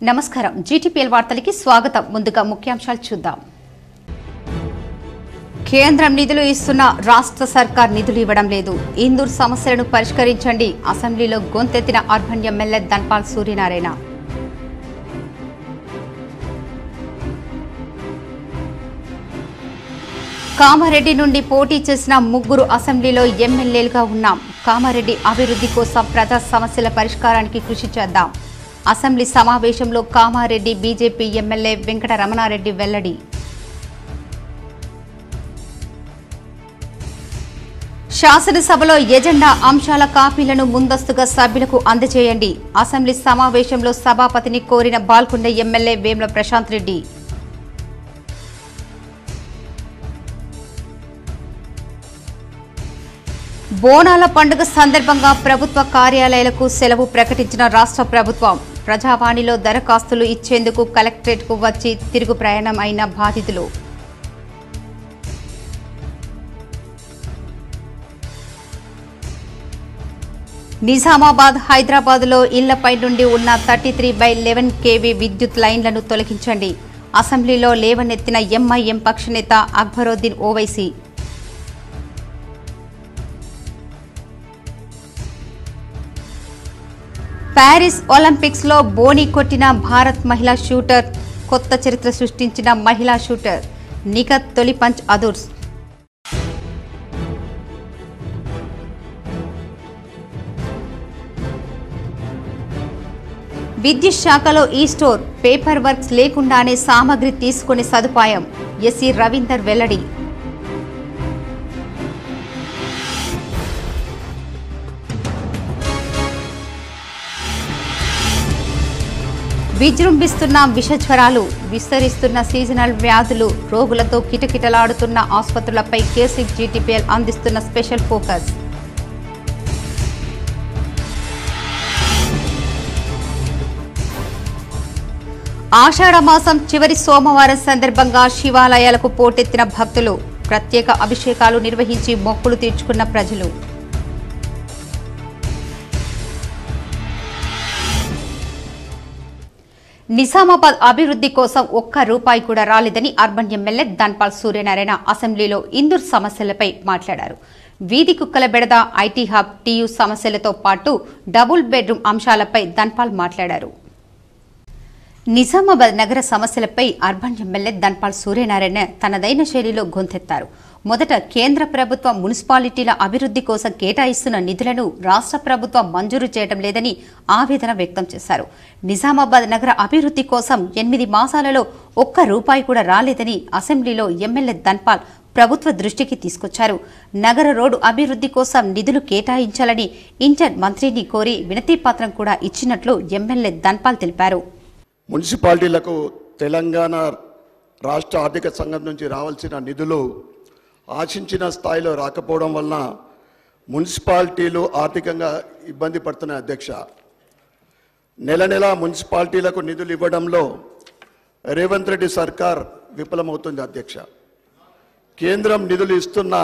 నమస్కారం జీటీపీఎల్ వార్తలకి స్వాగతం ముందుగా ముఖ్యాంశాలు చూద్దాం కేంద్రం నిధులు ఇస్తున్న రాష్ట్ర సర్కార్ నిధులు ఇవ్వడం లేదు ఇందూర్ సమస్యలను పరిష్కరించండి అసెంబ్లీలో గొంతెత్తిన అర్బన్ ఎమ్మెల్యే ధన్పాల్ సూర్యనారాయణ కామారెడ్డి నుండి పోటీ చేసిన ముగ్గురు అసెంబ్లీలో ఎమ్మెల్యేలుగా ఉన్నాం కామారెడ్డి అభివృద్ధి కోసం ప్రజా సమస్యల పరిష్కారానికి కృషి చేద్దాం అసెంబ్లీ సమావేశంలో కామారెడ్డి బీజేపీ ఎమ్మెల్యే వెంకట రమణారెడ్డి వెల్లడి శాసనసభలో ఎజెండా అంశాల కాపీలను ముందస్తుగా సభ్యులకు అందజేయండి అసెంబ్లీ సమావేశంలో సభాపతిని కోరిన బాల్కొండ ఎమ్మెల్యే వేముల ప్రశాంత్ రెడ్డి బోనాల పండుగ సందర్భంగా ప్రభుత్వ కార్యాలయాలకు సెలవు ప్రకటించిన రాష్ట్ర ప్రభుత్వం ప్రజావాణిలో దరఖాస్తులు ఇచ్చేందుకు కలెక్టరేట్కు వచ్చి తిరుగు ప్రయాణం అయిన బాధితులు నిజామాబాద్ హైదరాబాద్లో ఇళ్లపై నుండి ఉన్న 33/11 kV విద్యుత్ లైన్లను తొలగించండి అసెంబ్లీలో లేవనెత్తిన ఎంఐఎం పక్షనేత అక్బరుద్దీన్ ఓవైసీ ప్యారిస్ ఒలింపిక్స్ లో బోని కొట్టిన భారత్ మహిళా షూటర్ కొత్త చరిత్ర సృష్టించిన మహిళా షూటర్ నిఖత్ తొలి పంచ్ అదుర్స్ విద్యుత్ శాఖలో ఈ స్టోర్ పేపర్ వర్క్స్ లేకుండానే సామగ్రి తీసుకునే సదుపాయం ఎస్సీ రవీందర్ వెల్లడి విజృంభిస్తున్న విషజ్వరాలు విస్తరిస్తున్న సీజనల్ వ్యాధులు రోగులతో కిటకిటలాడుతున్న ఆసుపత్రులపై కేసిక్ జీటీపీఎల్ అందిస్తున్న స్పెషల్ ఫోకస్ ఆషాఢ మాసం చివరి సోమవారం సందర్భంగా శివాలయాలకు పోటెత్తిన భక్తులు ప్రత్యేక అభిషేకాలు నిర్వహించి మొక్కులు తీర్చుకున్న ప్రజలు నిజామాబాద్ అభివృద్ధి కోసం ఒక్క రూపాయి కూడా రాలేదని అర్బన్ ఎమ్మెల్యే ధన్పాల్ సూర్యనారాయణ అసెంబ్లీలో ఇందూర్ సమస్యలపై మాట్లాడారు వీధి కుక్కల బెడద ఐటీ హబ్ టీయూ సమస్యలతో పాటు డబుల్ బెడ్రూమ్ అంశాలపై ధన్పాల్ మాట్లాడారు నిజామాబాద్ నగర సమస్యలపై అర్బన్ ఎమ్మెల్యే ధన్పాల్ సూర్యనారాయణ తనదైన శైలిలో గొంతెత్తారు మొదట కేంద్ర ప్రభుత్వం మున్సిపాలిటీల అభివృద్ధి కోసం కేటాయిస్తున్న నిధులను రాష్ట్ర ప్రభుత్వం మంజూరు చేయడం లేదని ఆవేదన వ్యక్తం చేశారు నిజామాబాద్ నగర అభివృద్ధి కోసం 8 మాసాలలో ఒక్క రూపాయి కూడా రాలేదని అసెంబ్లీలో ఎమ్మెల్యే ధన్పాల్ ప్రభుత్వ దృష్టికి తీసుకొచ్చారు నగర రోడ్డు అభివృద్ధి కోసం నిధులు కేటాయించాలని ఇన్ఛార్జ్ మంత్రిని కోరి వినతిపత్రం కూడా ఇచ్చినట్లు ఎమ్మెల్యే ధన్పాల్ తెలిపారు మున్సిపాలిటీలకు తెలంగాణ రాష్ట్ర ఆర్థిక సంఘం నుంచి రావాల్సిన నిధులు ఆశించిన స్థాయిలో రాకపోవడం వలన మున్సిపాలిటీలు ఆర్థికంగా ఇబ్బంది పడుతున్నాయి అధ్యక్ష నెల నెల మున్సిపాలిటీలకు నిధులు ఇవ్వడంలో రేవంత్ రెడ్డి సర్కార్ విఫలమవుతుంది అధ్యక్ష కేంద్రం నిధులు ఇస్తున్న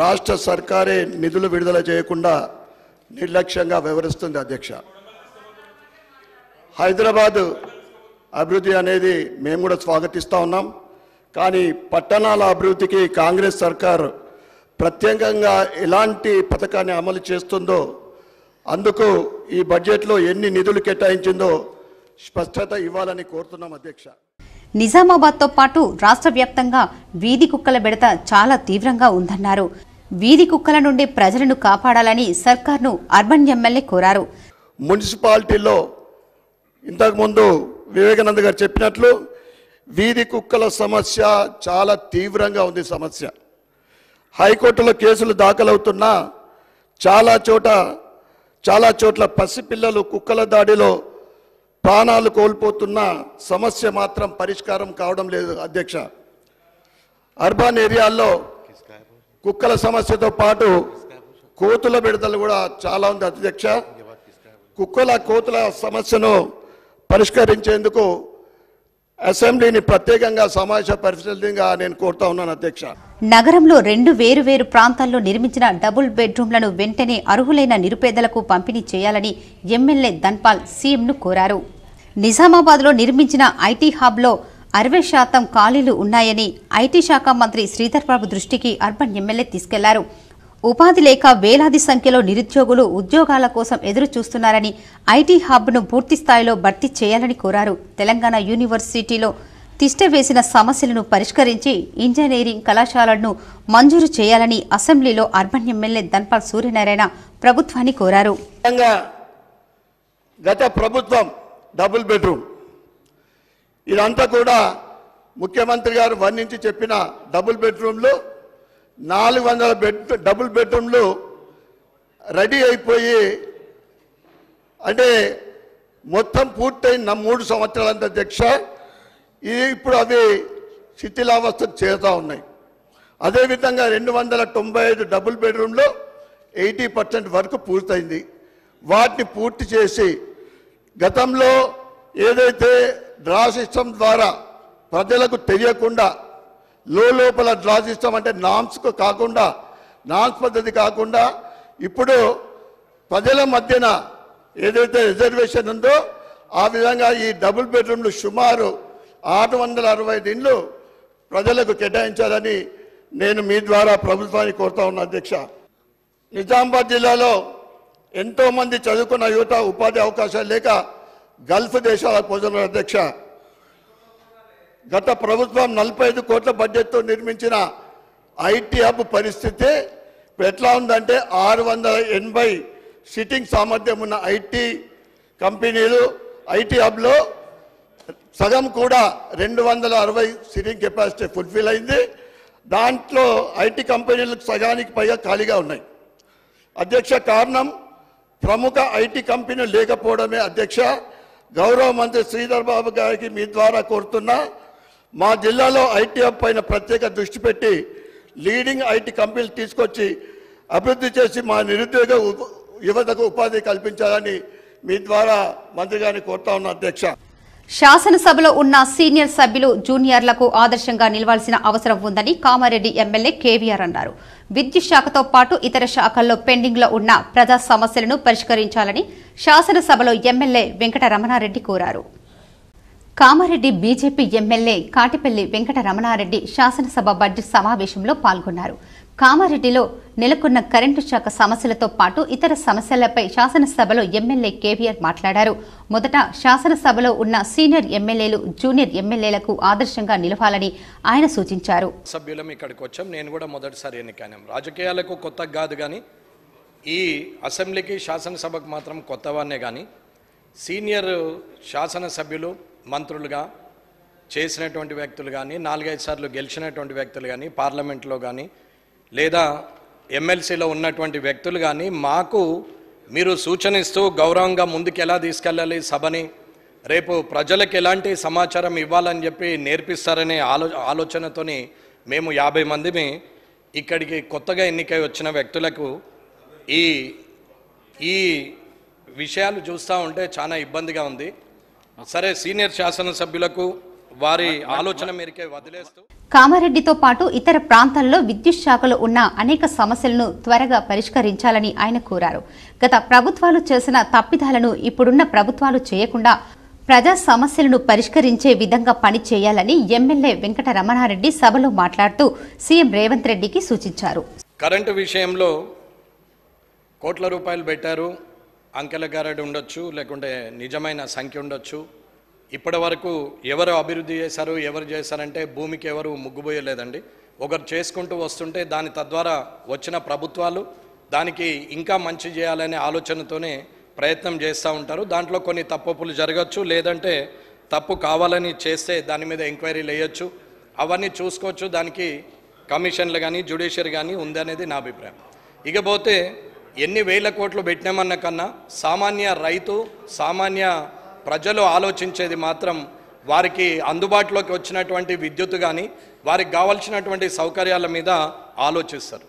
రాష్ట్ర సర్కారే నిధులు విడుదల చేయకుండా నిర్లక్ష్యంగా వ్యవహరిస్తుంది అధ్యక్ష హైదరాబాద్ అభివృద్ధి అనేది మేము కూడా స్వాగతిస్తూ ఉన్నాం కానీ పట్టణాల అభివృద్ధికి కాంగ్రెస్ సర్కార్ ప్రత్యేకంగా ఎలాంటి పథకాన్ని అమలు చేస్తుందో అందుకు ఈ బడ్జెట్లో ఎన్ని నిధులు కేటాయించిందో స్పష్టత ఇవ్వాలని కోరుతున్నాం అధ్యక్ష నిజామాబాద్తో పాటు రాష్ట్ర వ్యాప్తంగా వీధి కుక్కల బెడత చాలా తీవ్రంగా ఉందన్నారు వీధి కుక్కల నుండి ప్రజలను కాపాడాలని సర్కార్ను అర్బన్ ఎమ్మెల్యే కోరారు మున్సిపాలిటీలో ఇంతకుముందు వివేకానంద గారు చెప్పినట్లు వీధి కుక్కల సమస్య చాలా తీవ్రంగా ఉంది సమస్య హైకోర్టులో కేసులు దాఖలవుతున్నా చాలా చోట్ల పసిపిల్లలు కుక్కల దాడిలో ప్రాణాలు కోల్పోతున్న సమస్య మాత్రం పరిష్కారం కావడం లేదు అధ్యక్ష అర్బన్ ఏరియాల్లో కుక్కల సమస్యతో పాటు కోతుల బెడదలు కూడా చాలా ఉంది అధ్యక్ష కోతుల సమస్యను పరిష్కరించేందుకు అసెంబ్లీని ప్రత్యేకంగా సమావేశపరిచేందుగా నేను కోరుతా ఉన్నాను అధ్యక్ష నగరంలో 2 వేరు ప్రాంతాల్లో నిర్మించిన డబుల్ బెడ్రూమ్లను వెంటనే అర్హులైన నిరుపేదలకు పంపిణీ చేయాలని ఎమ్మెల్యే ధన్పాల్ సీఎంను కోరారు నిజామాబాద్లో నిర్మించిన ఐటీ హబ్లో 60% ఖాళీలు ఉన్నాయని ఐటీ శాఖ మంత్రి శ్రీధర్ బాబు దృష్టికి అర్బన్ ఎమ్మెల్యే తీసుకెళ్లారు. ఉపాధి లేక వేలాది సంఖ్యలో నిరుద్యోగులు ఉద్యోగాల కోసం ఎదురు చూస్తున్నారని ఐటీ హబ్ను పూర్తి స్థాయిలో భర్తీ చేయాలని కోరారు. తెలంగాణ యూనివర్సిటీలో తిష్టవేసిన సమస్యలను పరిష్కరించి ఇంజనీరింగ్ కళాశాలలను మంజూరు చేయాలని అసెంబ్లీలో అర్బన్ ఎమ్మెల్యే ధన్పాల్ సూర్యనారాయణ ప్రభుత్వాన్ని కోరారు. గత ప్రభుత్వం డబుల్ బెడ్రూమ్ ఇదంతా కూడా ముఖ్యమంత్రి గారు వర్ణించి చెప్పిన డబుల్ బెడ్రూమ్లు 400 డబుల్ బెడ్రూమ్లు రెడీ అయిపోయి అంటే మొత్తం పూర్తయిన 3 సంవత్సరాల అధ్యక్ష. ఇప్పుడు అవి శిథిలావస్థకు చేరుతూ ఉన్నాయి. అదేవిధంగా 295 డబుల్ బెడ్రూమ్లు 80% వరకు పూర్తయింది. వాటిని పూర్తి చేసి గతంలో ఏదైతే డ్రా సిస్టమ్ ద్వారా ప్రజలకు తెలియకుండా లోపల డ్రా సిస్టమ్ అంటే నామ్స్కు కాకుండా నామ్స్ పద్ధతి కాకుండా ఇప్పుడు ప్రజల మధ్యన ఏదైతే రిజర్వేషన్ ఉందో ఆ విధంగా ఈ డబుల్ బెడ్రూమ్లు సుమారు 665 ఇండ్లు ప్రజలకు కేటాయించాలని నేను మీ ద్వారా ప్రభుత్వాన్ని కోరుతా ఉన్నా అధ్యక్ష. నిజామాబాద్ జిల్లాలో ఎంతోమంది చదువుకున్న యువత ఉపాధి అవకాశాలు లేక గల్ఫ్ దేశాలకు పోతున్నారు అధ్యక్ష. గత ప్రభుత్వం 45 కోట్ల బడ్జెట్తో నిర్మించిన ఐటీ హబ్ పరిస్థితి ఎట్లా ఉందంటే 680 సిట్టింగ్ సామర్థ్యం ఉన్న ఐటీ కంపెనీలు ఐటీ హబ్లో సగం కూడా 260 సిట్టింగ్ కెపాసిటీ ఫుల్ఫిల్ అయింది. దాంట్లో ఐటీ కంపెనీలకు సగానికి పైగా ఖాళీగా ఉన్నాయి అధ్యక్ష. కారణం ప్రముఖ ఐటీ కంపెనీలు లేకపోవడమే అధ్యక్ష. గౌరవ మంత్రి శ్రీధర్ బాబు గారికి మీ ద్వారా కోరుతున్నా, మా జిల్లాలో ఐటీ హబ్ పైన ప్రత్యేక దృష్టి పెట్టి లీడింగ్ ఐటీ కంపెనీలు తీసుకొచ్చి అభివృద్ధి చేసి మా నిరుద్యోగ యువతకు ఉపాధి కల్పించాలని మీ ద్వారా మంత్రి గారిని కోరుతా ఉన్నా అధ్యక్ష. శాసనసభలో ఉన్న సీనియర్ సభ్యులు జూనియర్లకు ఆదర్శంగా నిలవాల్సిన అవసరం ఉందని కామారెడ్డి ఎమ్మెల్యే కేవీఆర్ అన్నారు. విద్యుత్ శాఖతో పాటు ఇతర శాఖల్లో పెండింగ్లో ఉన్న ప్రజా సమస్యలను పరిష్కరించాలని శాసనసభలో ఎమ్మెల్యే వెంకట రమణారెడ్డి కోరారు. కామారెడ్డి బీజేపీ ఎమ్మెల్యే కాటిపల్లి వెంకట రమణారెడ్డి శాసనసభ బడ్జెట్ సమావేశంలో పాల్గొన్నారు. కామారెడ్డిలో నెలకొన్న కరెంటు శాఖ సమస్యలతో పాటు ఇతర సమస్యలపై శాసనసభలో ఎమ్మెల్యే కేవీఆర్ మాట్లాడారు. మొదట శాసనసభలో ఉన్న సీనియర్ ఎమ్మెల్యేలు జూనియర్ ఎమ్మెల్యేలకు ఆదర్శంగా నిలవాలని ఆయన సూచించారు. సభ్యులం ఇక్కడికి వచ్చాం. నేను కూడా మొదటిసారి ఎన్నికైనాం. రాజకీయాలకు కొత్త కాదు, కానీ ఈ అసెంబ్లీకి శాసనసభకు మాత్రం కొత్తవాన్నే. కానీ సీనియర్ శాసనసభ్యులు మంత్రులుగా చేసినటువంటి వ్యక్తులు కానీ 4-5 సార్లు గెలిచినటువంటి వ్యక్తులు కానీ పార్లమెంట్లో కానీ లేదా ఎమ్మెల్సీలో ఉన్నటువంటి వ్యక్తులు కానీ మాకు మీరు సూచన ఇస్తూ గౌరవంగా ముందుకు ఎలా తీసుకెళ్ళాలి సభని, రేపు ప్రజలకు ఎలాంటి సమాచారం ఇవ్వాలని చెప్పి నేర్పిస్తారనే ఆలోచనతోని మేము 50 మందిని ఇక్కడికి కొత్తగా ఎన్నికై వచ్చిన వ్యక్తులకు ఈ విషయాలు చూస్తూ ఉంటే చాలా ఇబ్బందిగా ఉంది. సరే, సీనియర్ శాసనసభ్యులకు వారి ఆలోచన మేరకే వదిలేస్తూ కామారెడ్డితో పాటు ఇతర ప్రాంతాల్లో విద్యుత్ శాఖలో ఉన్న అనేక సమస్యలను త్వరగా పరిష్కరించాలని ఆయన కోరారు. గత ప్రభుత్వాలు చేసిన తప్పిదాలను ఇప్పుడున్న ప్రభుత్వాలు చేయకుండా ప్రజా సమస్యలను పరిష్కరించే విధంగా పనిచేయాలని ఎమ్మెల్యే వెంకట రమణారెడ్డి సభలో మాట్లాడుతూ సీఎం రేవంత్ రెడ్డికి సూచించారు. కరెంటు విషయంలో కోట్ల రూపాయలు పెట్టారు. అంకెల గారడి ఉండొచ్చు, లేకుంటే నిజమైన సంఖ్య ఉండొచ్చు. ఇప్పటి వరకు ఎవరు అభివృద్ధి చేశారు, ఎవరు చేశారంటే భూమికి ఎవరు ముగ్గుపోయలేదండి. ఒకరు చేసుకుంటూ వస్తుంటే దాని తద్వారా వచ్చిన ప్రభుత్వాలు దానికి ఇంకా మంచి చేయాలనే ఆలోచనతోనే ప్రయత్నం చేస్తూ ఉంటారు. దాంట్లో కొన్ని తప్పులు జరగచ్చు, లేదంటే తప్పు కావాలని చేస్తే దాని మీద ఎంక్వైరీలు వేయచ్చు, అవన్నీ చూసుకోవచ్చు. దానికి కమిషన్లు కానీ జ్యుడిషియరీ కానీ ఉందనేది నా అభిప్రాయం. ఇకపోతే ఎన్ని వేల కోట్లు పెట్టినామన్న కన్నా సామాన్య రైతు సామాన్య ప్రజలు ఆలోచించేది మాత్రం వారికి అందుబాటులోకి వచ్చినటువంటి విద్యుత్ కానీ వారికి కావాల్సినటువంటి సౌకర్యాల మీద ఆలోచిస్తారు.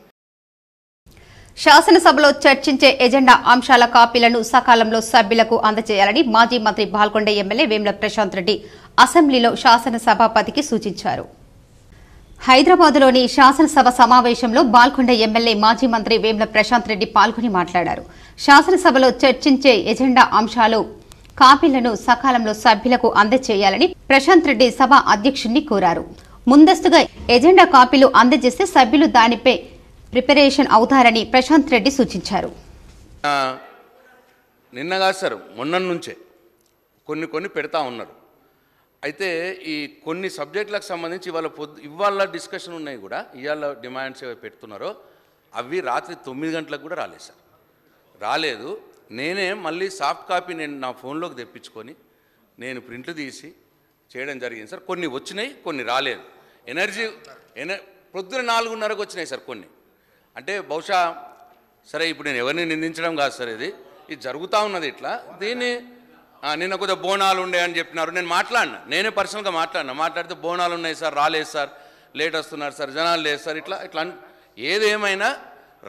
శాసనసభలో చర్చించే ఎజెండా అంశాల కాపీలను సకాలంలో సభ్యులకు అందజేయాలని మాజీ మంత్రి బాల్కొండ ఎమ్మెల్యే వేముల ప్రశాంత్ రెడ్డి అసెంబ్లీలో శాసనసభాపతికి సూచించారు. హైదరాబాద్లోని శాసనసభ సమావేశంలో బాల్కొండ ఎమ్మెల్యే మాజీ మంత్రి వేముల ప్రశాంత్ రెడ్డి పాల్గొని మాట్లాడారు. శాసనసభలో చర్చించే ఎజెండా అంశాలు కాపీలను సకాలంలో సభ్యులకు అందజేయాలని ప్రశాంత్ రెడ్డి సభ అధ్యక్షుడిని కోరారు. ముందస్తుగా ఎజెండా కాపీలు అందజేస్తే సభ్యులు దానిపై ప్రిపరేషన్ అవుతారని ప్రశాంత్ రెడ్డి సూచించారు. నిన్నగా సార్ మొన్న నుంచే కొన్ని పెడతా ఉన్నారు. అయితే ఈ కొన్ని సబ్జెక్టులకు సంబంధించి ఇవాళ డిస్కషన్ ఉన్నాయి కూడా, ఇవాళ డిమాండ్స్ ఏవో పెడుతున్నారో అవి రాత్రి 9 గంటలకు కూడా రాలేదు సార్. రాలేదు. నేనే మళ్ళీ సాఫ్ట్ కాపీ నేను నా ఫోన్లోకి తెప్పించుకొని నేను ప్రింట్లు తీసి చేయడం జరిగింది సార్. కొన్ని వచ్చినాయి, కొన్ని రాలేదు. పొద్దున 4:30కు వచ్చినాయి సార్ కొన్ని. అంటే బహుశా సరే ఇప్పుడు నేను ఎవరిని నిందించడం కాదు సార్, ఇది జరుగుతూ ఉన్నది ఇట్లా. దీన్ని నిన్న కొద్దిగా బోనాలు ఉండే అని చెప్పినారు. నేను నేనే పర్సనల్గా మాట్లాడితే బోనాలు ఉన్నాయి సార్, రాలేదు సార్, లేట్ వస్తున్నారు సార్, జనాలు లేదు సార్, ఇట్లా ఏదేమైనా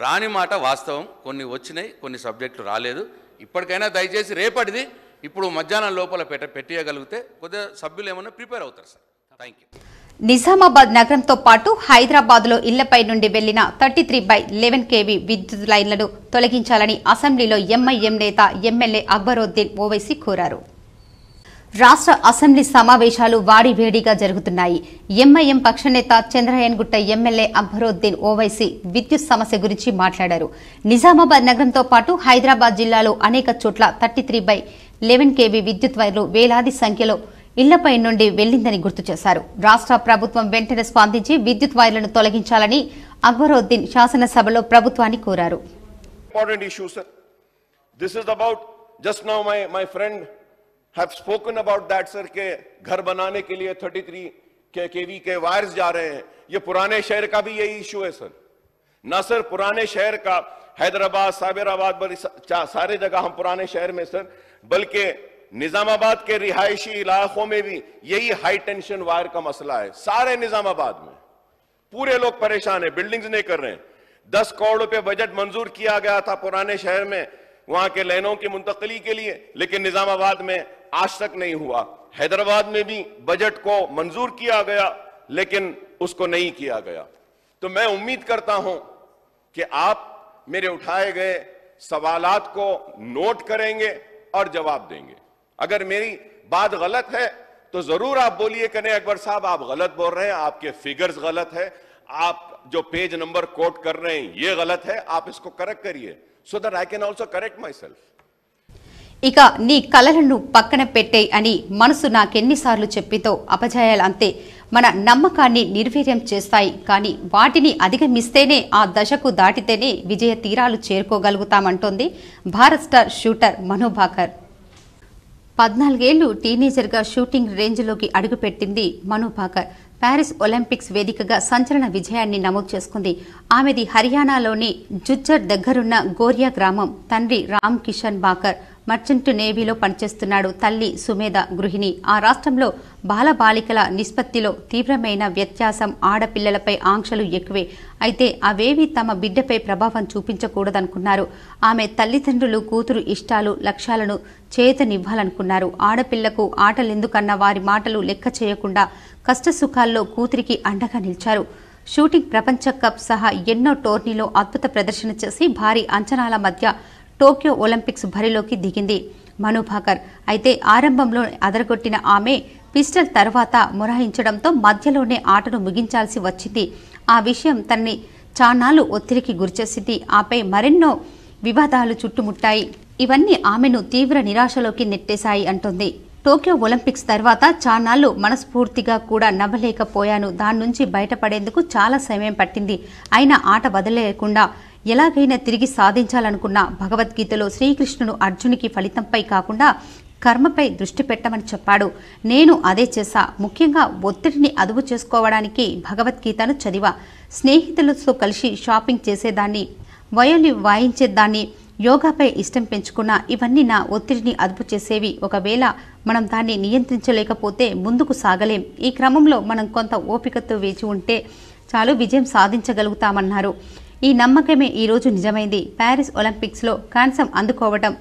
రాని మాట వాస్తవం. కొన్ని వచ్చినాయి, కొన్ని సబ్జెక్టులు రాలేదు. ఇప్పటికైనా దయచేసి రేపటిది ఇప్పుడు మధ్యాహ్నం లోపల పెట్టేయగలిగితే కొద్దిగా సభ్యులు ఏమన్నా ప్రిపేర్ అవుతారు సార్. Thank you. నిజామాబాద్ నగరంతో పాటు హైదరాబాద్లో ఇళ్లపై నుండి వెళ్లిన 33/11 kV విద్యుత్ లైన్లను తొలగించాలని అసెంబ్లీలో ఎంఐఎం నేత ఎమ్మెల్యే అక్బరుద్దీన్ ఓవైసీ కోరారు. రాష్ట్ర అసెంబ్లీ సమావేశాలు వాడివేడిగా జరుగుతున్నాయి. ఎంఐఎం పక్షనేత చంద్రయ్యన్గుట్ట ఎమ్మెల్యే అక్బరుద్దీన్ ఓవైసీ విద్యుత్ సమస్య గురించి మాట్లాడారు. నిజామాబాద్ నగరంతో పాటు హైదరాబాద్ జిల్లాలో అనేక చోట్ల 33/11 kV విద్యుత్ వైర్లు వేలాది సంఖ్యలో ఇళ్లపై నుండి వెళ్లిందని గుర్తు చేశారు. రాష్ట్ర ప్రభుత్వం వెంటనే స్పందించి విద్యుత్ వైర్లను తొలగించాలని అక్బరుద్దీన్ శాసనసభలో ప్రభుత్వాన్ని కోరారు. have spoken about that sir ke ghar banane ke liye 33 kV के वायर्स जा रहे हैं. ये पुराने शहर का भी यही इशू है सर. ना सर पुराने शहर का, हैदराबाद, साबेराबाद, सारे जगह हम पुराने शहर में सर, बल्कि निजामाबाद के रिहायशी इलाकों में भी यही हाई टेंशन वायर का मसला है. सारे निजामाबाद में पूरे लोग परेशान है, बिल्डिंग्स नहीं कर रहे हैं. 10 करोड़ रुपए बजट मंजूर किया गया था पुराने शहर में वहां के लाइनों की मुंतकली के लिए, लेकिन निजामाबाद में आज तक नहीं हुआ. हैदराबाद में भी बजट को मंजूर किया गया लेकिन उसको नहीं किया गया. तो मैं उम्मीद करता हूं कि आप मेरे उठाए गए सवालात को नोट करेंगे और जवाब देंगे. अगर मेरी बात गलत है तो जरूर आप बोलिए कि नहीं अकबर साहब आप गलत बोल रहे हैं, आपके फिगर्स गलत है, आप जो पेज नंबर कोट कर रहे हैं ये गलत है, आप इसको करेक्ट करिए so that I can also correct myself. ఇక నీ కలలను పక్కన పెట్టేయ్ అని మనసు నాకెన్నిసార్లు చెప్పితో అపజయాలు అంతే మన నమ్మకాన్ని నిర్వీర్యం చేస్తాయి. కానీ వాటిని అధిగమిస్తేనే, ఆ దశకు దాటితేనే విజయ తీరాలు చేరుకోగలుగుతామంటోంది భారత్ స్టార్ షూటర్ మను భాకర్. 14 ఏళ్లు టీనేజర్గా షూటింగ్ రేంజ్లోకి అడుగుపెట్టింది మను భాకర్. ప్యారిస్ ఒలింపిక్స్ వేదికగా సంచలన విజయాన్ని నమోదు చేసుకుంది. ఆమెది హర్యానాలోని జుజ్జర్ దగ్గరున్న గోరియా గ్రామం. తండ్రి రామ్ కిషన్ భాకర్ మర్చెంట్ నేవీలో పనిచేస్తున్నాడు. తల్లి సుమేధ గృహిణి. ఆ రాష్ట్రంలో బాలబాలికల నిష్పత్తిలో తీవ్రమైన వ్యత్యాసం, ఆడపిల్లలపై ఆంక్షలు ఎక్కువే. అయితే అవేవి తమ బిడ్డపై ప్రభావం చూపించకూడదనుకున్నారు. ఆమె తల్లిదండ్రులు కూతురు ఇష్టాలు, లక్ష్యాలను చేతనివ్వాలనుకున్నారు. ఆడపిల్లకు ఆటలెందుకన్న వారి మాటలు లెక్క చేయకుండా కష్టసుఖాల్లో కూతురికి అండగా నిలిచారు. షూటింగ్, ప్రపంచ కప్ సహా ఎన్నో టోర్నీలో అద్భుత ప్రదర్శన చేసి భారీ అంచనాల మధ్య టోక్యో ఒలింపిక్స్ బరిలోకి దిగింది మను భాకర్. అయితే ఆరంభంలో అదరగొట్టిన ఆమె పిస్టల్ తర్వాత మొరాయించడంతో మధ్యలోనే ఆటను ముగించాల్సి వచ్చింది. ఆ విషయం తనని చాన్నాళ్లు ఒత్తిడికి గురిచేసింది. ఆపై మరెన్నో వివాదాలు చుట్టుముట్టాయి. ఇవన్నీ ఆమెను తీవ్ర నిరాశలోకి నెట్టేశాయి అంటోంది. టోక్యో ఒలింపిక్స్ తర్వాత చాన్నాళ్లు మనస్ఫూర్తిగా కూడా నవ్వలేకపోయాను. దాని నుంచి బయటపడేందుకు చాలా సమయం పట్టింది. అయినా ఆట వదిలేయకుండా ఎలాగైనా తిరిగి సాధించాలనుకున్న. భగవద్గీతలో శ్రీకృష్ణుడు అర్జునికి ఫలితంపై కాకుండా కర్మపై దృష్టి పెట్టమని చెప్పాడు. నేను అదే చేశా. ముఖ్యంగా ఒత్తిడిని అదుపు చేసుకోవడానికి భగవద్గీతను చదివా. స్నేహితులతో కలిసి షాపింగ్ చేసేదాన్ని, వయోలిన్ వాయించేదాన్ని, యోగాపై ఇష్టం పెంచుకున్నా. ఇవన్నీ నా ఒత్తిడిని అదుపు చేసేవి. ఒకవేళ మనం దాన్ని నియంత్రించలేకపోతే ముందుకు సాగలేం. ఈ క్రమంలో మనం కొంత ఓపికతో వేచి ఉంటే చాలు, విజయం సాధించగలుగుతామన్నారు. ఈ నమ్మకమే ఈరోజు నిజమైంది. ప్యారిస్ ఒలింపిక్స్లో కాంస్యం అందుకోవడం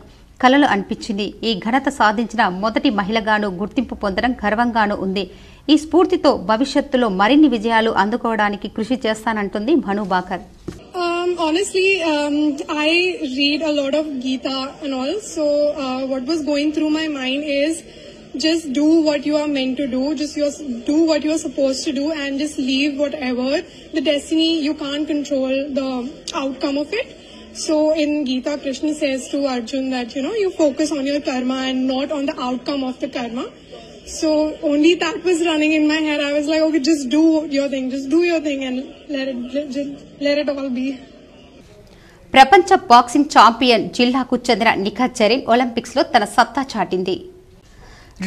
కలలు అనిపించింది. ఈ ఘనత సాధించిన మొదటి మహిళగాను గుర్తింపు పొందడం గర్వంగానూ ఉంది. ఈ స్ఫూర్తితో భవిష్యత్తులో మరిన్ని విజయాలు అందుకోవడానికి కృషి చేస్తానంటుంది మను Bhaker. Honestly, I read a lot of Gita and all. So what was going through my mind is just do what you are meant to do. Just do what you are supposed to do, and just leave whatever the destiny. You can't control the outcome of it. So in Gita, Krishna says to Arjun that you focus on your karma and not on the outcome of the karma. So only that was running in my head. I was like, okay, just do your thing, and let it all be. ప్రపంచ boxing champion జిల్లాకు చెందిన Nikhat Zareen Olympics లో తన సత్తా చాటింది.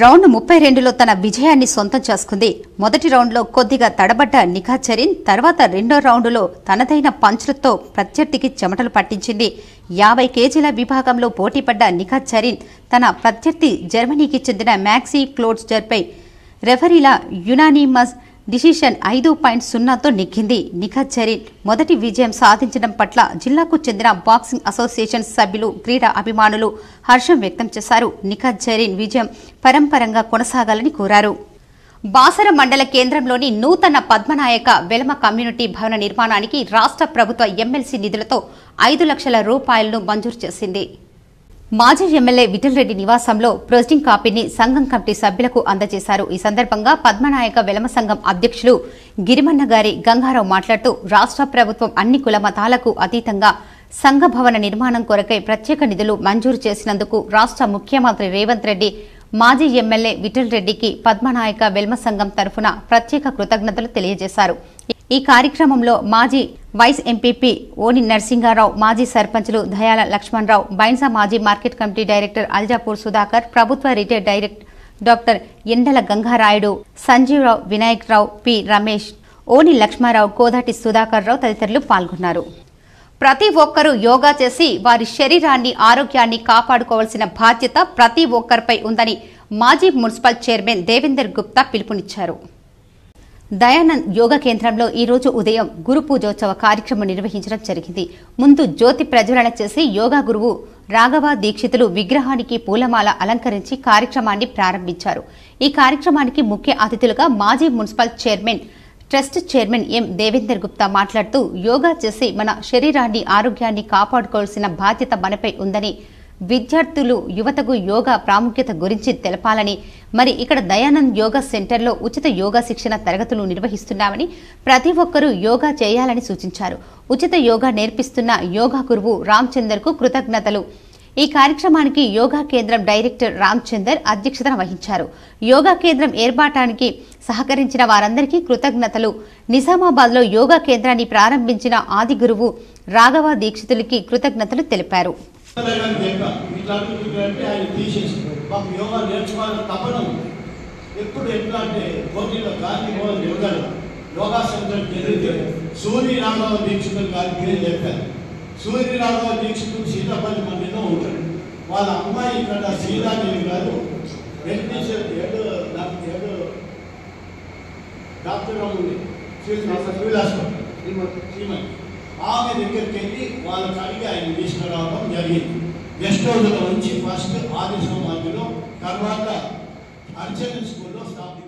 Round 32లో తన విజయాన్ని సొంతం చేసుకుంది. మొదటి రౌండ్లో కొద్దిగా తడబడ్డ నిఖత్ జరీన్ తర్వాత రెండో రౌండులో తనదైన పంచ్లతో ప్రత్యర్థికి చెమటలు పట్టించింది. 50 కేజీల విభాగంలో పోటీపడ్డ నిఖత్ జరీన్ తన ప్రత్యర్థి జర్మనీకి చెందిన మ్యాక్సీ క్లోట్జర్పై రెఫరీల యునానిమస్ డిసిషన్ 5.0తో నెగ్గింది. నిఖత్ జరీన్ మొదటి విజయం సాధించడం పట్ల జిల్లాకు చెందిన బాక్సింగ్ అసోసియేషన్ సభ్యులు, క్రీడా అభిమానులు హర్షం వ్యక్తం చేశారు. నిఖత్ జరీన్ విజయం పరంపరంగా కొనసాగాలని కోరారు. బాసర మండల కేంద్రంలోని నూతన పద్మనాయక వెలమ కమ్యూనిటీ భవన నిర్మాణానికి రాష్ట్ర ప్రభుత్వ ఎమ్మెల్సీ నిధులతో 5 లక్షల రూపాయలను మంజూరు చేసింది. మాజీ ఎమ్మెల్యే విఠల్ రెడ్డి నివాసంలో ప్రొసీడింగ్ కాపీని సంఘం కమిటీ సభ్యులకు అందజేశారు. ఈ సందర్భంగా పద్మనాయక వెలమ సంఘం అధ్యక్షులు గిరిమన్న గారి గంగారావు మాట్లాడుతూ రాష్ట్ర ప్రభుత్వం అన్ని కుల మతాలకు అతీతంగా సంఘ భవన నిర్మాణం కొరకై ప్రత్యేక నిధులు మంజూరు చేసినందుకు రాష్ట్ర ముఖ్యమంత్రి రేవంత్ రెడ్డి, మాజీ ఎమ్మెల్యే విఠల్ రెడ్డికి పద్మనాయక వెల్మ సంఘం తరఫున ప్రత్యేక కృతజ్ఞతలు తెలియజేశారు. ఈ కార్యక్రమంలో మాజీ వైస్ ఎంపీపీ ఓని నరసింగారావు, మాజీ సర్పంచులు దయాల లక్ష్మణరావు, బైన్సా మాజీ market committee director Aljapur Sudhakar, ప్రభుత్వ రిటైర్డ్ డైరెక్టర్ డాక్టర్ ఎండల గంగారాయుడు, సంజీవరావు, వినాయక్ రావు, పి రమేష్, ఓని లక్ష్మారావు, కోదాటి సుధాకర్ రావు తదితరులు పాల్గొన్నారు. ప్రతి ఒక్కరూ యోగా చేసి వారి శరీరాన్ని, ఆరోగ్యాన్ని కాపాడుకోవాల్సిన బాధ్యత ప్రతి ఒక్కరిపై ఉందని మాజీ మున్సిపల్ చైర్మన్ దేవేందర్ గుప్తా పిలుపునిచ్చారు. దయానంద్ యోగా కేంద్రంలో ఈ రోజు ఉదయం గురు పూజోత్సవ కార్యక్రమం నిర్వహించడం జరిగింది. ముందు జ్యోతి ప్రజ్వలన చేసి యోగా గురువు రాఘవ దీక్షితులు విగ్రహానికి పూలమాల అలంకరించి కార్యక్రమాన్ని ప్రారంభించారు. ఈ కార్యక్రమానికి ముఖ్య అతిథులుగా మాజీ municipal chairman, trust chairman M Devender Gupta మాట్లాడుతూ యోగా చేసి మన శరీరాన్ని, ఆరోగ్యాన్ని కాపాడుకోవాల్సిన బాధ్యత మనపై ఉందని, విద్యార్థులు, యువతకు యోగా ప్రాముఖ్యత గురించి తెలపాలని, మరి ఇక్కడ దయానంద్ యోగా సెంటర్లో ఉచిత యోగా శిక్షణ తరగతులు నిర్వహిస్తున్నామని, ప్రతి ఒక్కరూ యోగా చేయాలని సూచించారు. ఉచిత యోగా నేర్పిస్తున్న యోగా గురువు రామచందర్కు కృతజ్ఞతలు. ఈ కార్యక్రమానికి యోగా కేంద్రం డైరెక్టర్ రామచందర్ అధ్యక్షతన వహించారు. యోగా కేంద్రం ఏర్పాటానికి సహకరించిన వారందరికీ కృతజ్ఞతలు. నిజామాబాద్లో యోగా కేంద్రాన్ని ప్రారంభించిన ఆది గురువు రాఘవ దీక్షితులకి కృతజ్ఞతలు తెలిపారు. సూర్య రాఘవ దీక్షితులు సీతాపల్లి మందిలో ఉంటాడు. వాళ్ళ అమ్మాయి ఇక్కడ సీతాదేవి గారు డాక్టర్ ఉంది సివిల్ హాస్పిటల్ శ్రీమతి, ఆమె దగ్గరికి వెళ్ళి వాళ్ళకి అడిగి ఆయన తీసుకురావడం జరిగింది. గెస్ట్ హౌస్లో ఉంచి ఫస్ట్ ఆది సమాధిలో, తర్వాత అర్చన స్కూల్లో స్థాపించారు.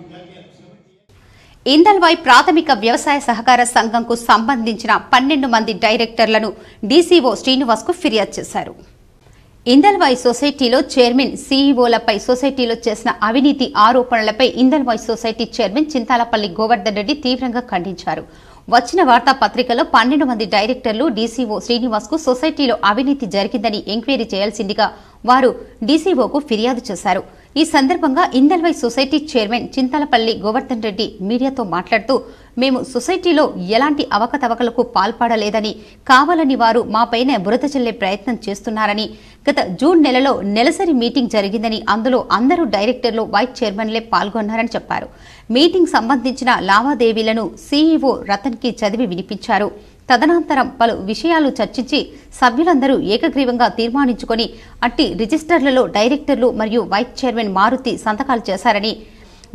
ఇందల్వాయ్ ప్రాథమిక వ్యవసాయ సహకార సంఘంకు సంబంధించిన 12 మంది డైరెక్టర్లను డీసీఓ శ్రీనివాస్ కు ఫిర్యాదు చేశారు. ఇందల్వాయ్ సొసైటీలో చైర్మన్, సీఈఓలపై సొసైటీలో చేసిన అవినీతి ఆరోపణలపై ఇందల్వాయ్ సొసైటీ చైర్మన్ చింతాలపల్లి గోవర్ధన్ రెడ్డి తీవ్రంగా ఖండించారు. వచ్చిన వార్తాపత్రికలో 12 మంది డైరెక్టర్లు డీసీఓ శ్రీనివాస్ కు సొసైటీలో అవినీతి జరిగిందని ఎంక్వైరీ చేయాల్సిందిగా వారు డీసీఓకు ఫిర్యాదు చేశారు. ఈ సందర్భంగా ఇందల్వాయ్ సొసైటీ చైర్మన్ చింతలపల్లి గోవర్ధన్ రెడ్డి మీడియాతో మాట్లాడుతూ, మేము సొసైటీలో ఎలాంటి అవకతవకలకు పాల్పడలేదని, కావాలని వారు మాపైన బురద చల్లే ప్రయత్నం చేస్తున్నారని, గత జూన్ నెలలో నెలసరి మీటింగ్ జరిగిందని, అందులో అందరూ డైరెక్టర్లు, వైస్ చైర్మన్లే పాల్గొన్నారని చెప్పారు. మీటింగ్ సంబంధించిన లావాదేవీలను సీఈఓ రతన్కి చదివి వినిపించారు. తదనంతరం పలు విషయాలు చర్చించి సభ్యులందరూ ఏకగ్రీవంగా తీర్మానించుకొని అట్టి రిజిస్టర్లలో డైరెక్టర్లు మరియు వైస్ చైర్మన్ మారుతి సంతకాలు చేశారని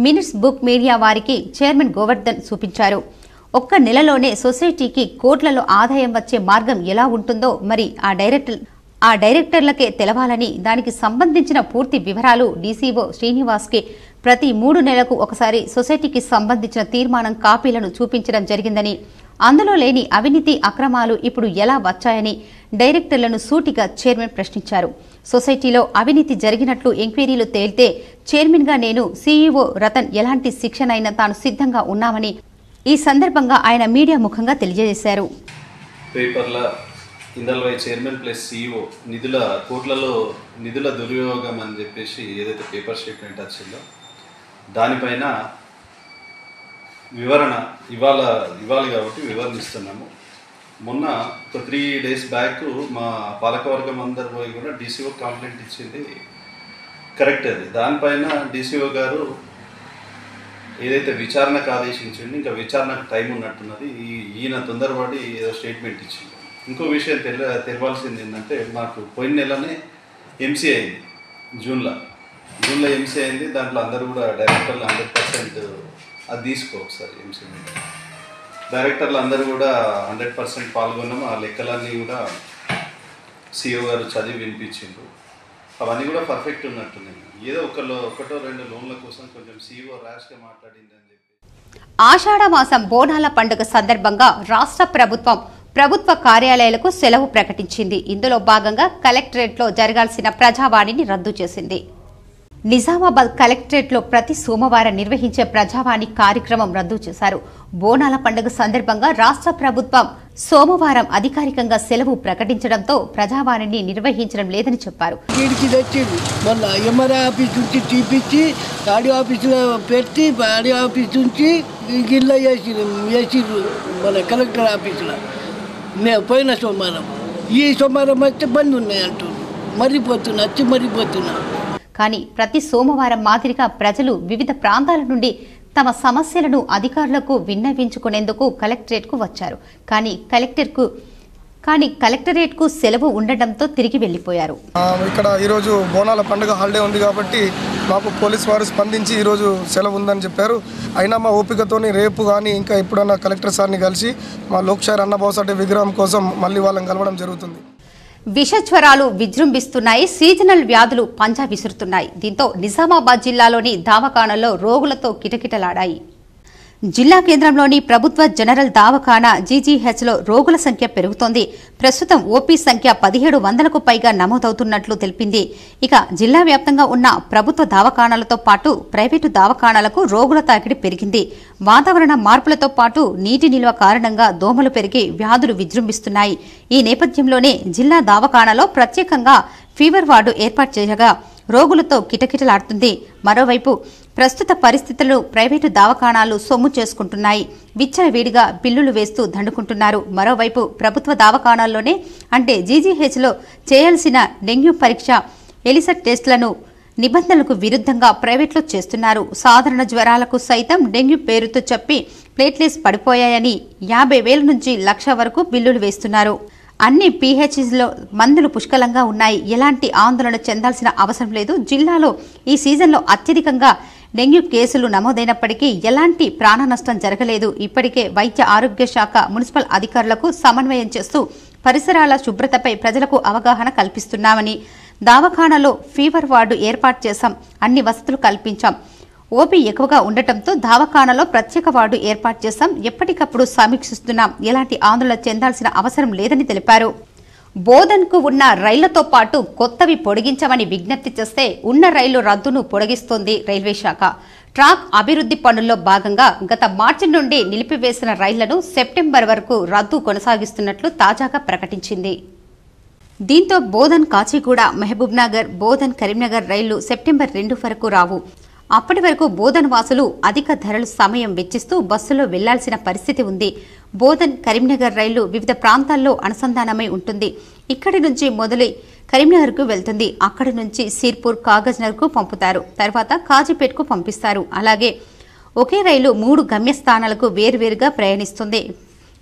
మినిట్స్ బుక్ మీడియా వారికి చైర్మన్ గోవర్ధన్ చూపించారు. ఒక్క నెలలోనే సొసైటీకి కోట్లలో ఆదాయం వచ్చే మార్గం ఎలా ఉంటుందో మరి ఆ డైరెక్టర్లకే తెలవాలని, దానికి సంబంధించిన పూర్తి వివరాలు డీసీఓ శ్రీనివాస్కి ప్రతి 3 నెలలకు ఒకసారి సొసైటీకి సంబంధించిన తీర్మానం కాపీలను చూపించడం జరిగిందని, అందులో లేని అవినీతి అక్రమాలు ఇప్పుడు ఎలా వచ్చాయని డైరెక్టర్లను సూటిగా చైర్మన్ ప్రశ్నించారు. సొసైటీలో అవినీతి జరిగినట్లు ఎంక్వైరీలు తేలితే చైర్మన్గా నేను, సీఈఓ రతన్ ఎలాంటి శిక్షనైనా తాను సిద్ధంగా ఉన్నామని ఈ సందర్భంగా ఆయన మీడియా ముఖంగా తెలియజేశారు. పేపర్ల ఇందల్వై చైర్మన్ ప్లస్ సీఈఓ కోట్లలో నిధుల దుర్వినియోగం అని చెప్పేసి ఏదైతే పేపర్ స్టేట్మెంట్ వచ్చిందో దానిపైన వివరణ ఇవ్వాలి కాబట్టి వివరణిస్తున్నాము. మొన్న ఒక 3 days బ్యాక్ మా పాలకవర్గం అందరు పోయి కూడా డీసీఓ కంప్లైంట్ ఇచ్చింది కరెక్ట్. అది దానిపైన డీసీఓ గారు ఏదైతే విచారణకు ఆదేశించింది, ఇంకా విచారణకు టైం ఉన్నట్టున్నది. ఈయన తొందరపడి ఏదో స్టేట్మెంట్ ఇచ్చింది. ఇంకో విషయం తెలవాల్సింది ఏంటంటే, మాకు పోయిన నెలనే ఎంసీ అయింది. జూన్లో ఎంసీ అయింది. దాంట్లో అందరూ కూడా డైరెక్టర్లు 100% అది తీసుకో ఒకసారి ఎంసీ డైరెక్టర్లు అందరూ కూడా 100% పాల్గొన్నాము. ఆ లెక్కలన్నీ కూడా సీఓ గారు చదివి వినిపించిండ్రు. అవన్నీ కూడా పర్ఫెక్ట్ ఉన్నట్టున్నాయి. ఏదో ఒకటో 2 లోన్ల కోసం కొంచెం సీఓ ర్యాష్గా మాట్లాడింది అని చెప్పి. ఆషాఢమాసం బోనాల పండుగ సందర్భంగా రాష్ట్ర ప్రభుత్వ కార్యాలయాలకు సెలవు ప్రకటించింది. ఇందులో భాగంగా కలెక్టరేట్లో జరగాల్సిన ప్రజావాణిని రద్దు చేసింది. నిజామాబాద్ కలెక్టరేట్లో ప్రతి సోమవారం నిర్వహించే ప్రజావాణి కార్యక్రమం రద్దు చేశారు. బోనాల పండుగ సందర్భంగా రాష్ట్ర ప్రభుత్వం సోమవారం అధికారికంగా సెలవు ప్రకటించడంతో ప్రజావాణిని నిర్వహించడం లేదని చెప్పారు. పోయిన సోమవారం ఈ సోమవారం అయితే బంద్ ఉన్నాయంటూ మరిపోతున్నా. కానీ ప్రతి సోమవారం మాదిరిగా ప్రజలు వివిధ ప్రాంతాల నుండి తమ సమస్యలను అధికారులకు విన్నవించుకునేందుకు కలెక్టరేట్కు వచ్చారు. కానీ కలెక్టరేట్కు సెలవు ఉండడంతో తిరిగి వెళ్లిపోయారు. ఇక్కడ ఈరోజు బోనాల పండుగ హాలిడే ఉంది కాబట్టి మాకు పోలీసు వారు స్పందించి ఈరోజు సెలవు ఉందని చెప్పారు. అయినా మా ఓపికతోని రేపు కానీ ఇంకా ఎప్పుడన్నా కలెక్టర్ సార్ని కలిసి మా లోక్షార్ అన్నబాసాటి విగ్రహం కోసం మళ్ళీ వాళ్ళని కలవడం జరుగుతుంది. విషజ్వరాలు విజృంభిస్తున్నాయి. సీజనల్ వ్యాధులు పంజా విసురుతున్నాయి. దీంతో నిజామాబాద్ జిల్లాలోని దవాఖానాల్లో రోగులతో కిటకిటలాడాయి. జిల్లా కేంద్రంలోని ప్రభుత్వ జనరల్ దవాఖానా జీజీహెచ్లో రోగుల సంఖ్య పెరుగుతోంది. ప్రస్తుతం ఓపీ సంఖ్య 1700కు పైగా నమోదవుతున్నట్లు తెలిపింది. ఇక జిల్లా వ్యాప్తంగా ఉన్న ప్రభుత్వ దవాఖానాలతో పాటు ప్రైవేటు దవాఖానాలకు రోగుల తాకిడి పెరిగింది. వాతావరణ మార్పులతో పాటు నీటి నిల్వ కారణంగా దోమలు పెరిగి వ్యాధులు విజృంభిస్తున్నాయి. ఈ నేపథ్యంలోనే జిల్లా దవాఖానాలో ప్రత్యేకంగా ఫీవర్ వార్డు ఏర్పాటు చేయగా రోగులతో కిటకిటలాడుతుంది. మరోవైపు ప్రస్తుత పరిస్థితుల్లో ప్రైవేటు దవాఖానాలు సొమ్ము చేసుకుంటున్నాయి. విచ్చలవిడిగా బిల్లులు వేస్తూ దండుకుంటున్నారు. మరోవైపు ప్రభుత్వ దవాఖానాల్లోనే అంటే జీజీహెచ్లో చేయాల్సిన డెంగ్యూ పరీక్ష, ఎలిసట్ టెస్టులను నిబంధనలకు విరుద్ధంగా ప్రైవేట్లో చేస్తున్నారు. సాధారణ జ్వరాలకు సైతం డెంగ్యూ పేరుతో చెప్పి ప్లేట్లెట్స్ పడిపోయాయని 50,000 నుంచి 1,00,000 వరకు బిల్లులు వేస్తున్నారు. అన్ని పీహెచ్లో మందులు పుష్కలంగా ఉన్నాయి. ఎలాంటి ఆందోళన చెందాల్సిన అవసరం లేదు. జిల్లాలో ఈ సీజన్లో అత్యధికంగా డెంగ్యూ కేసులు నమోదైనప్పటికీ ఎలాంటి ప్రాణ నష్టం జరగలేదు. ఇప్పటికే వైద్య ఆరోగ్య శాఖ మున్సిపల్ అధికారులకు సమన్వయం చేస్తూ పరిసరాల శుభ్రతపై ప్రజలకు అవగాహన కల్పిస్తున్నామని, దవాఖానాలో ఫీవర్ వార్డు ఏర్పాటు చేశాం, అన్ని వసతులు కల్పించాం, ఓపీ ఎక్కువగా ఉండటంతో దవాఖానాలో ప్రత్యేక వార్డు ఏర్పాటు చేశాం, ఎప్పటికప్పుడు సమీక్షిస్తున్నాం, ఎలాంటి ఆందోళన చెందాల్సిన అవసరం లేదని తెలిపారు. బోధన్కు ఉన్న రైళ్లతో పాటు కొత్తవి పొడిగించమని విజ్ఞప్తి చేస్తే ఉన్న రైలు రద్దును పొడిగిస్తోంది రైల్వే శాఖ. ట్రాక్ అభివృద్ధి పనుల్లో భాగంగా గత మార్చి నుండి నిలిపివేసిన రైళ్లను సెప్టెంబర్ వరకు రద్దు కొనసాగిస్తున్నట్లు తాజాగా ప్రకటించింది. దీంతో బోధన్ కాచిగూడ, మహబూబ్నగర్, బోధన్ కరీంనగర్ రైళ్లు సెప్టెంబర్ 2 వరకు రావు. అప్పటి వరకు బోధన్ వాసులు అధిక ధరలు సమయం వెచ్చిస్తూ బస్సులో వెళ్లాల్సిన పరిస్థితి ఉంది. బోధన్ కరీంనగర్ రైలు వివిధ ప్రాంతాల్లో అనుసంధానమై ఉంటుంది. ఇక్కడి నుంచి మొదలై కరీంనగర్కు వెళ్తుంది. అక్కడి నుంచి సిర్పూర్, కాగజ్నగర్కు పంపుతారు. తర్వాత కాజీపేట్కు పంపిస్తారు. అలాగే ఒకే రైలు 3 గమ్యస్థానాలకు వేర్వేరుగా ప్రయాణిస్తుంది.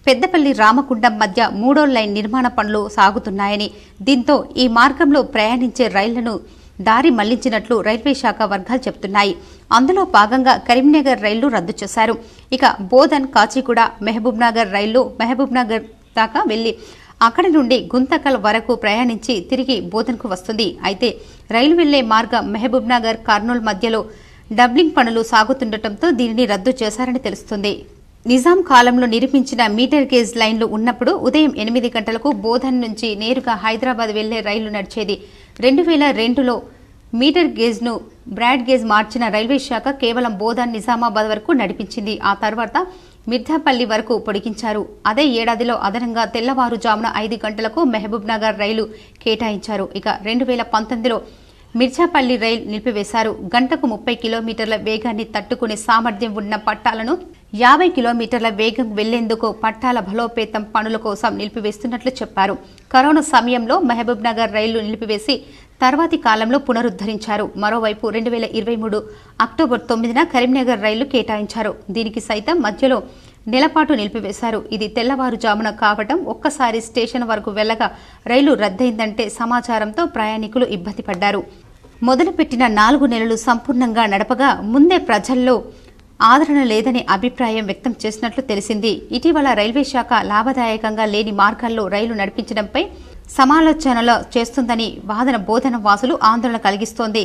పెద్దపల్లి, రామకుండం మధ్య 3వ లైన్ నిర్మాణ పనులు సాగుతున్నాయని, దీంతో ఈ మార్గంలో ప్రయాణించే రైళ్లను దారి మళ్లించినట్లు రైల్వే శాఖ వర్గాలు చెబుతున్నాయి. అందులో భాగంగా కరీంనగర్ రైళ్లు రద్దు చేశారు. ఇక బోధన్, కాచిగూడ, మహబూబ్నగర్ రైళ్లు మహబూబ్నగర్ దాకా వెళ్లి అక్కడి నుండి గుంతకల్ వరకు ప్రయాణించి తిరిగి బోధన్కు వస్తుంది. అయితే రైలు వెళ్లే మార్గం మహబూబ్నగర్, కర్నూలు మధ్యలో డబ్లింగ్ పనులు సాగుతుండటంతో దీనిని రద్దు చేశారని తెలుస్తుంది. నిజాం కాలంలో నిర్మించిన మీటర్ గేజ్ లైన్లు ఉన్నప్పుడు ఉదయం 8 గంటలకు బోధన్ నుంచి నేరుగా హైదరాబాద్ వెళ్లే రైలు నడిచేది. 2002లో మీటర్ గేజ్ను బ్రాడ్ గేజ్ మార్చిన రైల్వే శాఖ కేవలం బోధన్ నిజామాబాద్ వరకు నడిపించింది. ఆ తర్వాత మిర్ధాపల్లి వరకు పొడిగించారు. అదే ఏడాదిలో అదనంగా తెల్లవారుజామున 5 గంటలకు మహబూబ్ నగర్ రైలు కేటాయించారు. ఇక 2019లో మిర్జాపల్లి రైలు నిలిపివేశారు. గంటకు 30 కిలోమీటర్ల వేగాన్ని తట్టుకునే సామర్థ్యం ఉన్న పట్టాలను 50 కిలోమీటర్ల వేగం వెళ్లేందుకు పట్టాల బలోపేతం పనుల కోసం నిలిపివేస్తున్నట్లు చెప్పారు. కరోనా సమయంలో మహబూబ్ నగర్ రైలు నిలిపివేసి తర్వాతి కాలంలో పునరుద్ధరించారు. మరోవైపు 2023 అక్టోబర్ 9న కరీంనగర్ రైలు కేటాయించారు. దీనికి సైతం మధ్యలో నెలపాటు నిలిపివేశారు. ఇది తెల్లవారుజామున కావటం ఒక్కసారి స్టేషన్ వరకు వెళ్లగా రైలు రద్దయిందంటే సమాచారంతో ప్రయాణికులు ఇబ్బంది పడ్డారు. మొదలుపెట్టిన 4 నెలలు సంపూర్ణంగా నడపగా ముందే ప్రజల్లో ఆదరణ లేదనే అభిప్రాయం వ్యక్తం చేసినట్లు తెలిసింది. ఇటీవల రైల్వే శాఖ లాభదాయకంగా లేని మార్గాల్లో రైలు నడిపించడంపై సమాలోచనలు చేస్తుందని వాదన బోధన వాసులు ఆందోళన కలిగిస్తోంది.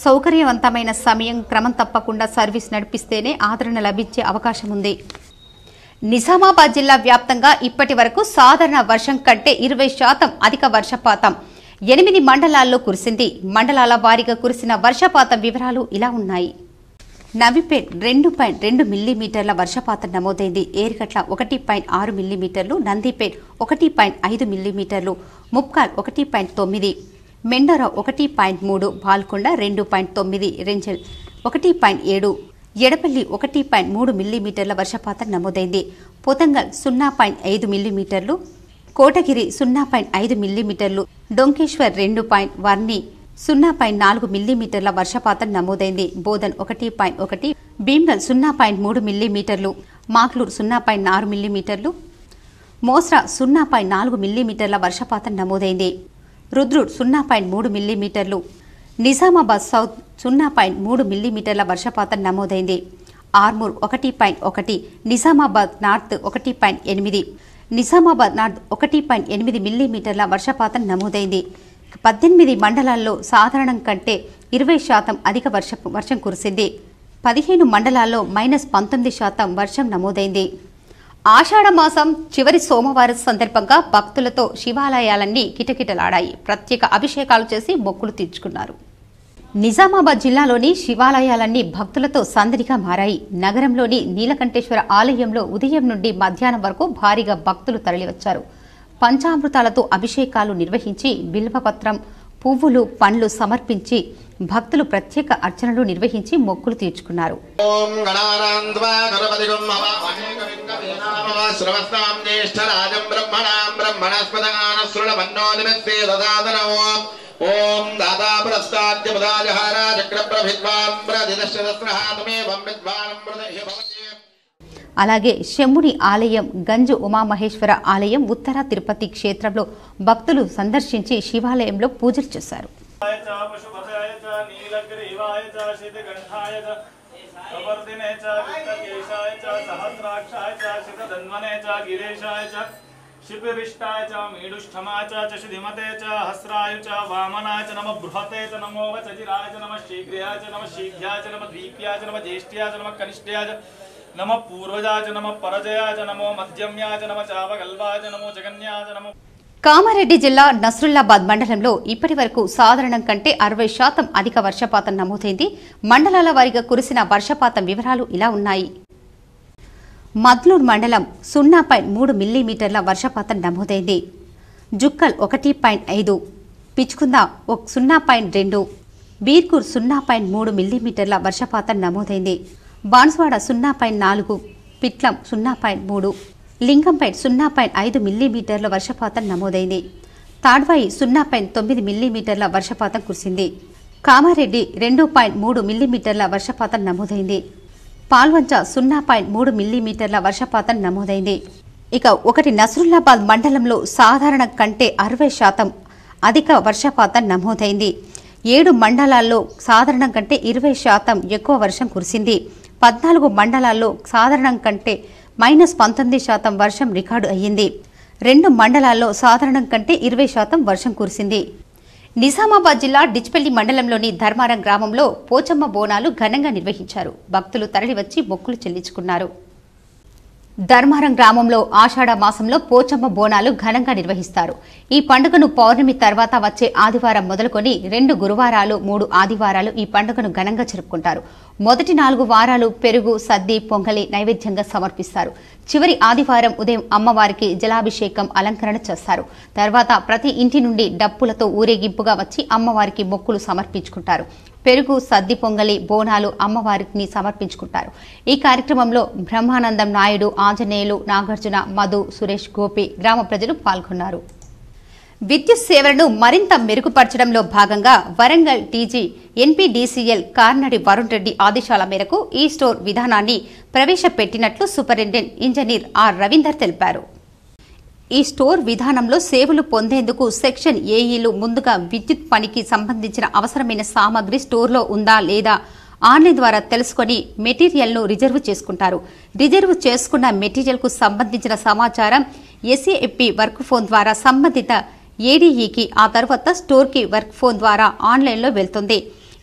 సౌకర్యవంతమైన సమయం క్రమం తప్పకుండా సర్వీస్ నడిపిస్తేనే ఆదరణ లభించే అవకాశం ఉంది. నిజామాబాద్ జిల్లా వ్యాప్తంగా ఇప్పటి వరకు సాధారణ వర్షం కంటే 20% అధిక వర్షపాతం 8 మండలాల్లో కురిసింది. మండలాల వారీగా కురిసిన వర్షపాతం వివరాలు ఇలా ఉన్నాయి. నవిపేట్ 2.2 మిల్లీమీటర్ల వర్షపాతం నమోదైంది. ఏరిగట్ల 1.6 మిల్లీమీటర్లు, నందిపేట్ 1.5 మిల్లీమీటర్లు, ముప్కాల్ 1.9, మెండర 1.3, బాల్కొండ 2.9, రెంజల్ 1.7, ఎడపల్లి 1.3 మిల్లీమీటర్ల వర్షపాతం నమోదైంది. పోతంగల్ 0.5 మిల్లీమీటర్లు, కోటగిరి 0.5 మిల్లీమీటర్లు, డొంకేశ్వర్ 2. వర్ణి 0.4 మిల్లీమీటర్ల వర్షపాతం నమోదైంది. బోధన్ 1.1, భీమ్గల్ 0.3 మిల్లీమీటర్లు, మాక్లూర్ 0.4 మిల్లీమీటర్లు, మోస్రా 0.4 మిల్లీమీటర్ల వర్షపాతం నమోదైంది. రుద్రుడ్ 0.3 మిల్లీమీటర్లు, నిజామాబాద్ సౌత్ 0.3 మిల్లీమీటర్ల వర్షపాతం నమోదైంది. ఆర్మూర్ 1.1, నిజామాబాద్ నార్త్ 1.8, నిజామాబాద్ నార్త్ 1.8 మిల్లీమీటర్ల వర్షపాతం నమోదైంది. 18 మండలాల్లో సాధారణం కంటే 20% అధిక వర్షం కురిసింది. 15 మండలాల్లో -19% వర్షం నమోదైంది. ఆషాఢ మాసం చివరి సోమవారం సందర్భంగా భక్తులతో శివాలయాలన్నీ కిటకిటలాడాయి. ప్రత్యేక అభిషేకాలు చేసి మొక్కులు తీర్చుకున్నారు. నిజామాబాద్ జిల్లాలోని శివాలయాలన్నీ భక్తులతో సందడిగా మారాయి. నగరంలోని నీలకంఠేశ్వర ఆలయంలో ఉదయం నుండి మధ్యాహ్నం వరకు భారీగా భక్తులు తరలివచ్చారు. పంచామృతాలతో అభిషేకాలు నిర్వహించి బిల్వపత్రం, పువ్వులు, పండ్లు సమర్పించి భక్తులు ప్రత్యేక అర్చనలు నిర్వహించి మొక్కులు తీర్చుకున్నారు. ఓం దాదా పురస్తాద్య పదాజహార చక్ర ప్రభిద్వాం ప్రదిదశ్రదస్రహాతమేవం విద్వానం ప్రదహ్య భవతి. అలాగే శంభుని ఆలయం, గంజు ఉమామహేశ్వర ఆలయం, ఉత్తర తిరుపతి క్షేత్రంలో భక్తులు సందర్శించి శివాలయంలో పూజలు చేశారు. शिपिविष्टाय च मीडुष्ठमाय च शिधिमते च हस्राय च वामनाय च नमः बृहते च नमो वचजिराय च नमः शीघ्राय च नमः शीघ्राय च नमः दीप्याय च नमः ज्येष्ठ्याय च नमः कनिष्ठ्याय च नमः पूर्वजाय च नमः परजयाय च नमो मध्यम्याय च नमः चावगल्वाय च नमो जगन्याय च नमो. కామారెడ్డి జిల్లా నస్రుల్లాబాద్ మండలంలో ఇప్పటి వరకు సాధారణం కంటే 60% అధిక వర్షపాతం నమోదైంది. మండలాల వారీగా కురిసిన వర్షపాతం వివరాలు ఇలా ఉన్నాయి. మద్లూర్ మండలం 0.3 మిల్లీమీటర్ల వర్షపాతం నమోదైంది. జుక్కల్ 1.5, పిచ్కుంద 0.2, బీర్కూర్ 0.3 మిల్లీమీటర్ల వర్షపాతం నమోదైంది. బాన్స్వాడ 0.4, పిట్లం 0.3, లింగంపేట్ 0.5 మిల్లీమీటర్ల వర్షపాతం నమోదైంది. తాడ్వాయి 0.9 మిల్లీమీటర్ల వర్షపాతం కురిసింది. కామారెడ్డి 2.3 మిల్లీమీటర్ల వర్షపాతం నమోదైంది. పాల్వంచ 0.3 మిల్లీమీటర్ల వర్షపాతం నమోదైంది. ఇక ఒకటి నస్రుల్లాబాద్ మండలంలో సాధారణం కంటే 60% అధిక వర్షపాతం నమోదైంది. 7 మండలాల్లో సాధారణం కంటే 20% ఎక్కువ వర్షం కురిసింది. 14 మండలాల్లో సాధారణం కంటే -19% వర్షం రికార్డు అయ్యింది. 2 మండలాల్లో సాధారణం కంటే 20% వర్షం కురిసింది. నిజామాబాద్ జిల్లా డిచ్పల్లి మండలంలోని ధర్మారం గ్రామంలో పోచమ్మ బోనాలు ఘనంగా నిర్వహించారు. భక్తులు తరలివచ్చి మొక్కులు చెల్లించుకున్నారు. ధర్మారం గ్రామంలో ఆషాఢ మాసంలో పోచమ్మ బోనాలు ఘనంగా నిర్వహిస్తారు. ఈ పండుగను పౌర్ణమి తర్వాత వచ్చే ఆదివారం మొదలుకొని 2 గురువారాలు 3 ఆదివారాలు ఈ పండుగను ఘనంగా జరుపుకుంటారు. మొదటి 4 వారాలు పెరుగు, సద్ది, పొంగలి నైవేద్యంగా సమర్పిస్తారు. చివరి ఆదివారం ఉదయం అమ్మవారికి జలాభిషేకం, అలంకరణ చేస్తారు. తర్వాత ప్రతి ఇంటి నుండి డప్పులతో ఊరేగింపుగా వచ్చి అమ్మవారికి మొక్కులు సమర్పించుకుంటారు. పెరుగు, సద్ది, పొంగలి, బోనాలు అమ్మవారికి సమర్పించుకుంటారు. ఈ కార్యక్రమంలో బ్రహ్మానందం నాయుడు, ఆంజనేయులు, నాగార్జున, మధు, సురేష్, గోపి గ్రామ ప్రజలు పాల్గొన్నారు. విద్యుత్ సేవలను మరింత మెరుగుపరచడంలో భాగంగా వరంగల్ టీజీ ఎన్పీడీసీఎల్ కార్నడి వరుణ్ రెడ్డి ఆదేశాల మేరకు ఈ స్టోర్ విధానాన్ని ప్రవేశపెట్టినట్లు సూపరింటెండెంట్ ఇంజనీర్ ఆర్ రవీందర్ తెలిపారు. ఈ స్టోర్ విధానంలో సేవలు పొందేందుకు సెక్షన్ ఏఈలు ముందుగా విద్యుత్ పనికి సంబంధించిన అవసరమైన సామాగ్రి స్టోర్లో ఉందా లేదా ఆన్లైన్ ద్వారా తెలుసుకుని మెటీరియల్ను రిజర్వ్ చేసుకుంటారు. రిజర్వ్ చేసుకున్న మెటీరియల్కు సంబంధించిన సమాచారం ఎస్ఏఎఫ్పి వర్క్ ఫోన్ ద్వారా సంబంధిత ఏడీఈకి, ఆ తర్వాత స్టోర్కి వర్క్ ఫోన్ ద్వారా ఆన్లైన్లో వెళ్తుంది.